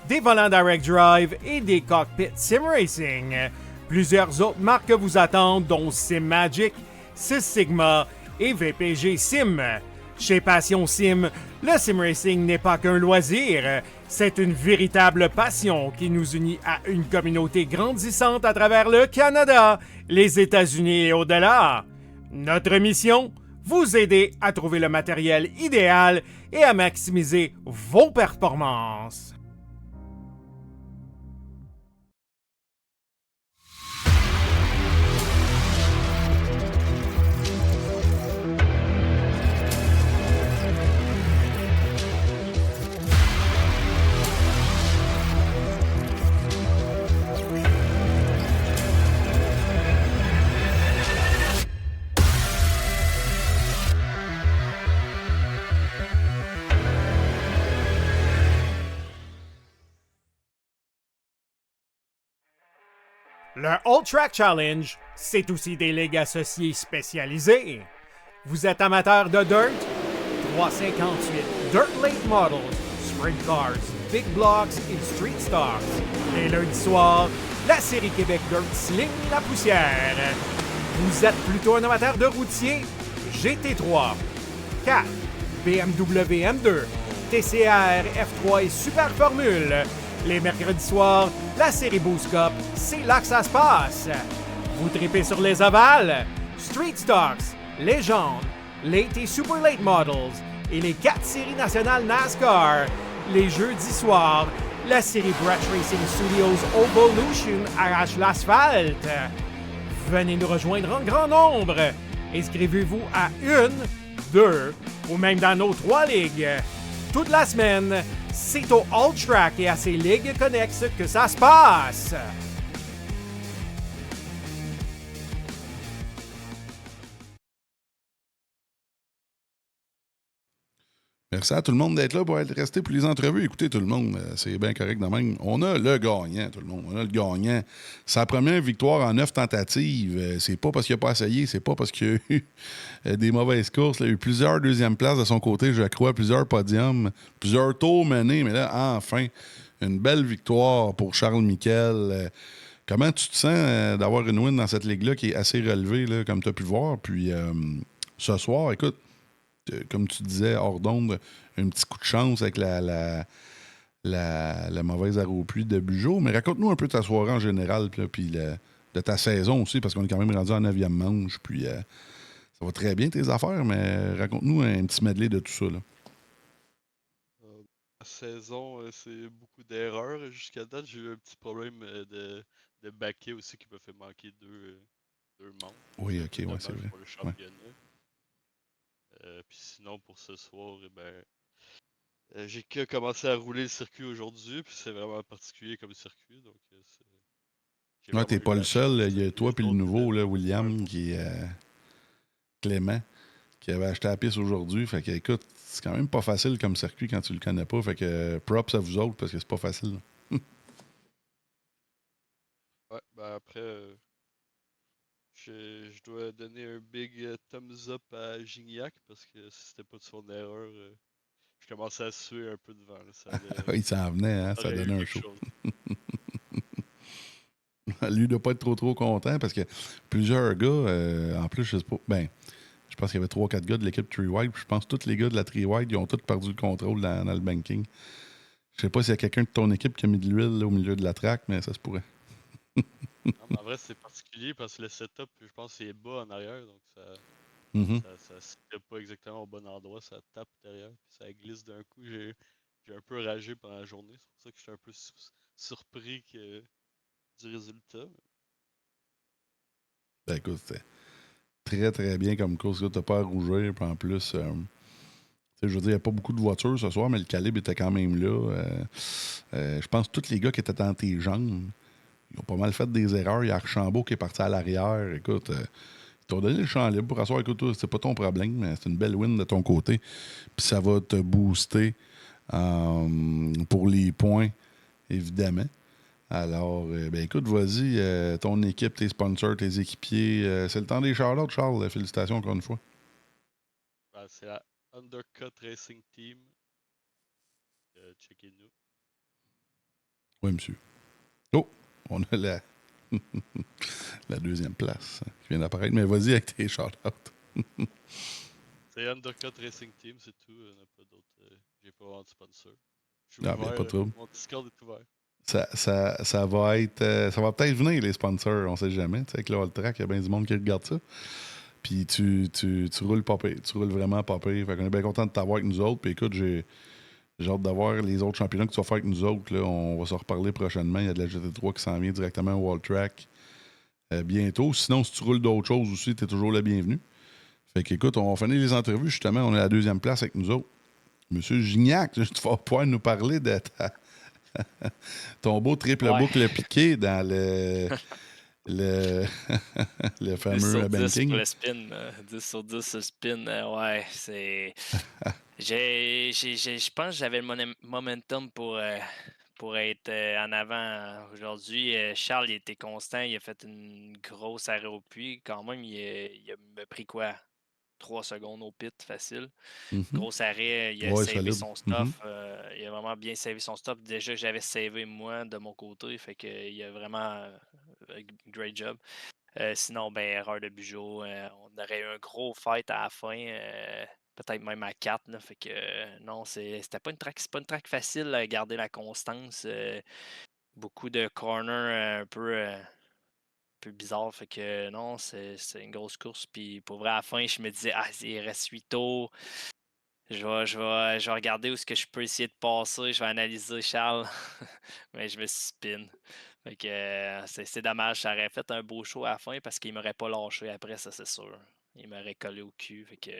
des volants direct drive et des cockpits sim racing. Plusieurs autres marques vous attendent, dont SimMagic, Six Sigma et VPG Sim. Chez Passion Sim, le sim racing n'est pas qu'un loisir, c'est une véritable passion qui nous unit à une communauté grandissante à travers le Canada, les États-Unis et au-delà. Notre mission, vous aider à trouver le matériel idéal et à maximiser vos performances. Le All Track Challenge, c'est aussi des ligues associées spécialisées. Vous êtes amateur de dirt? 358 Dirt Late Models, Sprint Cars, Big Blocks et Street Stars. Les lundis soirs, la série Québec Dirt sling la poussière. Vous êtes plutôt un amateur de routier? GT3, 4, BMW M2, TCR, F3 et Super Formule. Les mercredis soirs, la série Boost Cup, c'est là que ça se passe. Vous tripez sur les ovales, Street Stocks, Légende, Late et Super Late Models et les 4 séries nationales NASCAR. Les jeudis soirs, la série Brett Racing Studios Evolution arrache l'asphalte. Venez nous rejoindre en grand nombre. Inscrivez-vous à 1, 2 ou même dans nos 3 ligues. Toute la semaine, c'est au All Track et à ses ligues connexes que ça se passe. Merci à tout le monde d'être là pour être resté pour les entrevues. Écoutez, tout le monde, c'est bien correct de même. On a le gagnant, tout le monde. On a le gagnant. Sa première victoire en 9 tentatives. C'est pas parce qu'il n'a pas essayé, c'est pas parce qu'il y a eu des mauvaises courses. Il a eu plusieurs deuxièmes places de son côté, je crois, plusieurs podiums, plusieurs tours menés. Mais là, enfin, une belle victoire pour Charles Miquel. Comment tu te sens d'avoir une win dans cette ligue-là qui est assez relevée, là, comme tu as pu le voir? Puis ce soir, écoute, comme tu disais, hors d'onde, un petit coup de chance avec la mauvaise arrêt au puits de Bugeaud. Mais raconte-nous un peu ta soirée en général, puis de ta saison aussi, parce qu'on est quand même rendu en 9e manche. Puis ça va très bien tes affaires, mais raconte-nous un petit medley de tout ça. Là. La saison, c'est beaucoup d'erreurs. Jusqu'à date, j'ai eu un petit problème de baquet aussi qui m'a fait manquer deux membres. Oui, C'est un ok, peu ouais, c'est dommage vrai. pour le Ouais. championnat. Puis sinon, pour ce soir, j'ai que commencé à rouler le circuit aujourd'hui, puis c'est vraiment particulier comme circuit, donc j'ai Ouais, vraiment t'es eu pas de le la seul. chance. Il y a toi Les puis le autres, nouveau, là, un William, bon qui est Clément, qui avait acheté la piste aujourd'hui. Fait que, écoute, c'est quand même pas facile comme circuit quand tu le connais pas. Fait que props à vous autres parce que c'est pas facile. Ouais, ben après, je dois donner un big thumbs up à Gignac parce que si c'était pas de son erreur, je commençais à suer un peu devant. Là, Il s'en venait, hein? ça Ça aurait eu donnait un quelque show. chose. Lui doit pas être trop content parce que plusieurs gars, en plus, je sais pas, ben, je pense qu'il y avait 3-4 gars de l'équipe Tree Wide. Je pense que tous les gars de la Tree Wide, ils ont tous perdu le contrôle dans le banking. Je sais pas s'il y a quelqu'un de ton équipe qui a mis de l'huile là, au milieu de la track, mais ça se pourrait. Non, mais en vrai, c'est particulier parce que le setup, je pense, c'est bas en arrière, donc Mhm. ça se fait pas exactement au bon endroit, ça tape derrière, puis ça glisse d'un coup. J'ai un peu ragé pendant la journée, c'est pour ça que j'étais un peu surpris du résultat. Ben écoute, c'était très très bien comme course. T'as pas à rougir. Puis en plus, je veux dire, il n'y a pas beaucoup de voitures ce soir, mais le calibre était quand même là. Je pense que tous les gars qui étaient dans tes jambes, ils ont pas mal fait des erreurs. Il y a Archambault qui est parti à l'arrière. Écoute, ils t'ont donné le champ libre pour asseoir. Écoute, c'est pas ton problème, mais c'est une belle win de ton côté. Puis ça va te booster pour les points, évidemment. Alors, ben écoute, vas-y, ton équipe, tes sponsors, tes équipiers. C'est le temps des shout-outs, Charles. Félicitations encore une fois. Ben, c'est la Undercut Racing Team. Checkez-nous. Oui, monsieur. Oh, on a la deuxième place qui vient d'apparaître. Mais vas-y avec tes shout-outs. C'est Undercut Racing Team, c'est tout. On n'a pas d'autres. J'ai pas vraiment de sponsor. Je suis Ah, ben, ouvert. pas de trouble. Mon Discord est ouvert. Ça va être. Ça va peut-être venir, les sponsors, on sait jamais. Tu sais, avec le All Track, il y a bien du monde qui regarde ça. Puis tu roules pas pire. Tu roules vraiment pas pire. Fait qu'on est bien content de t'avoir avec nous autres. Puis écoute, j'ai hâte d'avoir les autres championnats que tu vas faire avec nous autres. Là. On va s'en reparler prochainement. Il y a de la GT3 qui s'en vient directement au All Track bientôt. Sinon, si tu roules d'autres choses aussi, tu es toujours le bienvenu. Fait qu'écoute, on va finir les entrevues. Justement, on est à la deuxième place avec nous autres. Monsieur Gignac, tu vas pouvoir nous parler de ton beau triple boucle piqué dans le, le 10 fameux sur 10 banking. pour le spin. 10 sur 10 sur le spin. Ouais, c'est. Je pense que j'avais le momentum pour être en avant aujourd'hui. Charles, il était constant. Il a fait une grosse arrêt au puits. Quand même, il m'a pris quoi? 3 secondes au pit, facile. Mhm. Gros arrêt, il a Ouais, savé solide. son stuff. Il a vraiment bien savé son stuff. Déjà, j'avais savé moi de mon côté. Fait qu'il a vraiment great job. Sinon, ben, erreur de Bugeaud. On aurait eu un gros fight à la fin. Peut-être même à 4. Là, fait que non, c'était pas c'est pas une track facile à garder la constance. Beaucoup de corners un peu bizarre. Fait que non, c'est une grosse course. Puis pour vrai, à la fin, je me disais, ah, il reste 8 tours. Je vais regarder où est-ce que je peux essayer de passer. Je vais analyser Charles. Mais je me suis spin. Fait que c'est dommage. Ça aurait fait un beau show à la fin parce qu'il m'aurait pas lâché après, ça c'est sûr. Il m'aurait collé au cul. Fait que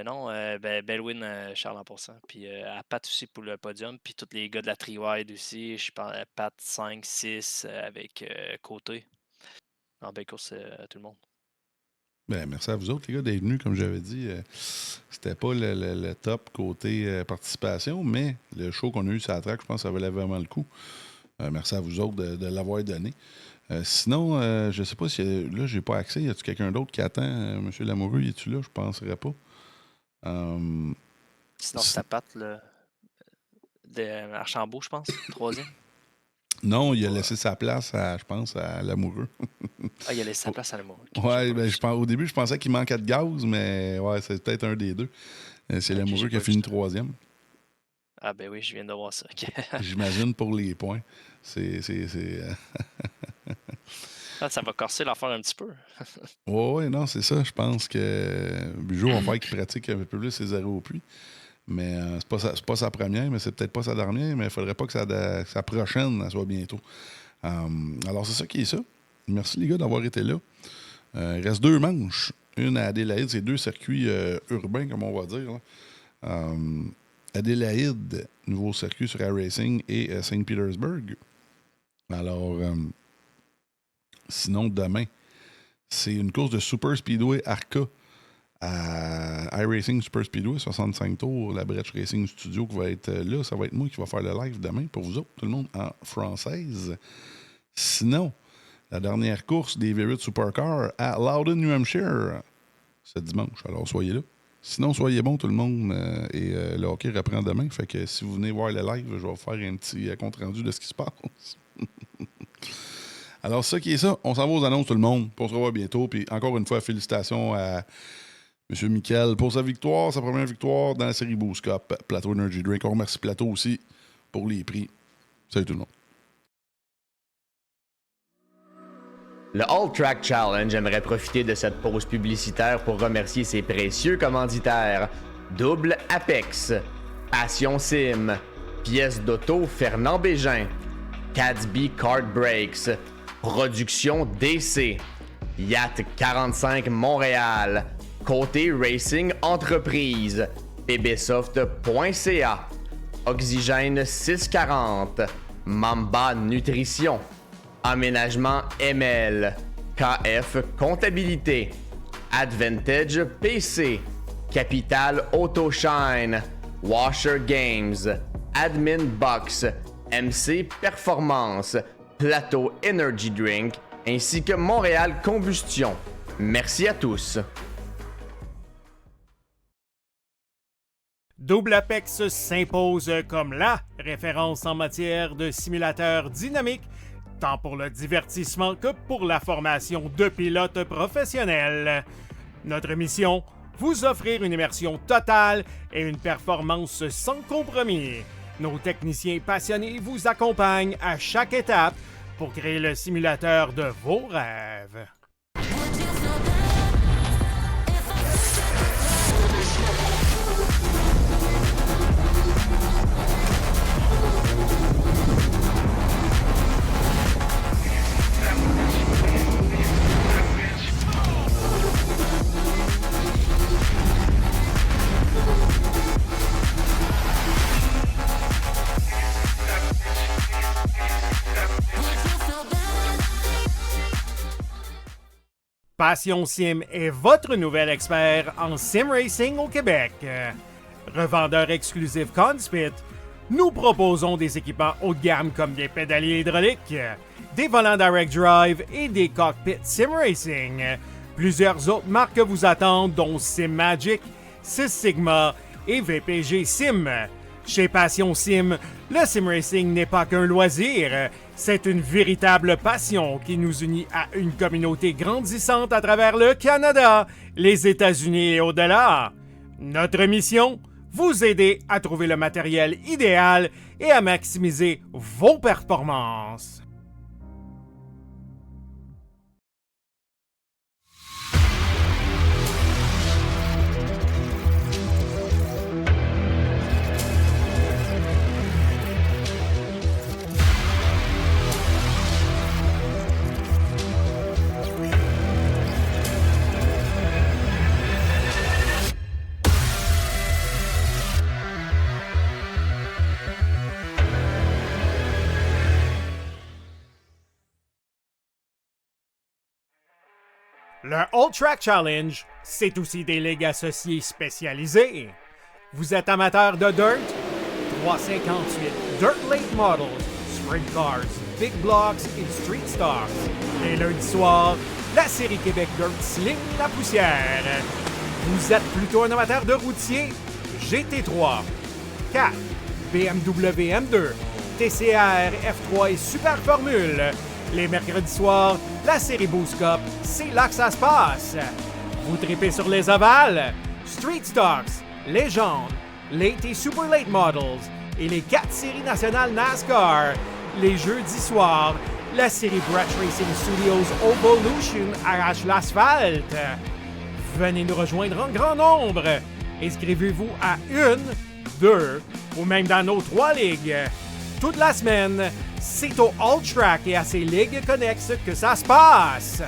non, belle win Charles en passant. Puis à Pat aussi pour le podium. Puis tous les gars de la Tri-Wide aussi. Je pense à Pat 5, 6 avec Côté. En belle course à tout le monde. Ben, merci à vous autres, les gars, d'être venus. Comme j'avais dit, c'était pas le top côté participation, mais le show qu'on a eu sur la track, je pense que ça valait vraiment le coup. Merci à vous autres de l'avoir donné. Sinon, je sais pas si là, j'ai pas accès. Y a-tu quelqu'un d'autre qui attend? Monsieur Lamoureux, es-tu là? Je penserais pas. Sinon, c'est ta patte, là, de Archambault, je pense, troisième. Non, il a laissé sa place, je pense, à Lamoureux. Ah, il a laissé sa place à l'amour. Okay, Ouais, ben, au début, je pensais qu'il manquait de gaz, mais ouais, c'est peut-être un des deux. C'est Lamoureux qui a fini troisième. Ah ben oui, je viens de voir ça. J'imagine pour les points. Ça va corser l'affaire un petit peu. Oui, non, c'est ça. Je pense que Bugeaud va faire qu'il pratique un peu plus ses arrêts au puits. Mais c'est pas sa première, mais c'est peut-être pas sa dernière, mais il faudrait pas que sa prochaine elle soit bientôt. Alors, c'est ça qui est ça. Merci, les gars, d'avoir été là. Il reste 2 manches. Une à Adélaïde, c'est 2 circuits urbains, comme on va dire. Adélaïde, nouveau circuit sur iRacing, et Saint-Petersburg. Alors, sinon, demain, c'est une course de Super Speedway Arca à iRacing Super Speedway, 65 tours, la Brecht Racing Studio qui va être là. Ça va être moi qui va faire le live demain pour vous autres, tout le monde en française. Sinon, la dernière course des V8 Supercar à Loudon, New Hampshire, ce dimanche. Alors, soyez là. Sinon, soyez bons, tout le monde. Et le hockey reprend demain. Fait que si vous venez voir le live, je vais vous faire un petit compte-rendu de ce qui se passe. Alors, c'est ça qui est ça. On s'en va aux annonces, tout le monde. Puis on se revoit bientôt. Puis encore une fois, félicitations à M. Michael pour sa victoire, sa première victoire dans la série Boost Cup Plateau Energy Drink. On remercie Plateau aussi pour les prix. Salut tout le monde. Le All Track Challenge aimerait profiter de cette pause publicitaire pour remercier ses précieux commanditaires. Double Apex, Passion Sim, Pièces d'auto Fernand Bégin, Cadsby Kart Brakes, Production DC, Yacht 45 Montréal, Côté Racing Entreprise, pbsoft.ca, Oxygène 640, Mamba Nutrition, Aménagement ML, KF Comptabilité, Advantage PC, Capital Autoshine, Washer Games, Admin Box, MC Performance, Plateau Energy Drink, ainsi que Montréal Combustion. Merci à tous. Double Apex s'impose comme la référence en matière de simulateurs dynamiques, tant pour le divertissement que pour la formation de pilotes professionnels. Notre mission, vous offrir une immersion totale et une performance sans compromis. Nos techniciens passionnés vous accompagnent à chaque étape pour créer le simulateur de vos rêves. Passion Sim est votre nouvel expert en sim racing au Québec. Revendeur exclusif Conspit, nous proposons des équipements haut de gamme comme des pédaliers hydrauliques, des volants direct drive et des cockpits sim racing. Plusieurs autres marques vous attendent, dont SimMagic, Sys Sigma et VPG Sim. Chez Passion Sim, le sim racing n'est pas qu'un loisir, c'est une véritable passion qui nous unit à une communauté grandissante à travers le Canada, les États-Unis et au-delà. Notre mission, vous aider à trouver le matériel idéal et à maximiser vos performances. Le All Track Challenge, c'est aussi des ligues associées spécialisées. Vous êtes amateur de dirt? 358 Dirt Late Models, Sprint Cars, Big Blocks et Street Stars. Et lundi soir, la série Québec Dirt sling la poussière. Vous êtes plutôt un amateur de routier? GT3, 4, BMW M2, TCR, F3 et Super Formule. Les mercredis soirs, la série Boost Cup, c'est là que ça se passe. Vous tripez sur les ovales? Street Stocks, Légende, Late et Super Late Models et les 4 séries nationales NASCAR. Les jeudis soirs, la série Brett Racing Studios Evolution arrache l'asphalte. Venez nous rejoindre en grand nombre. Inscrivez-vous à 1, 2 ou même dans nos 3 ligues. Toute la semaine, c'est au All Track et à ses ligues connexes que ça se passe.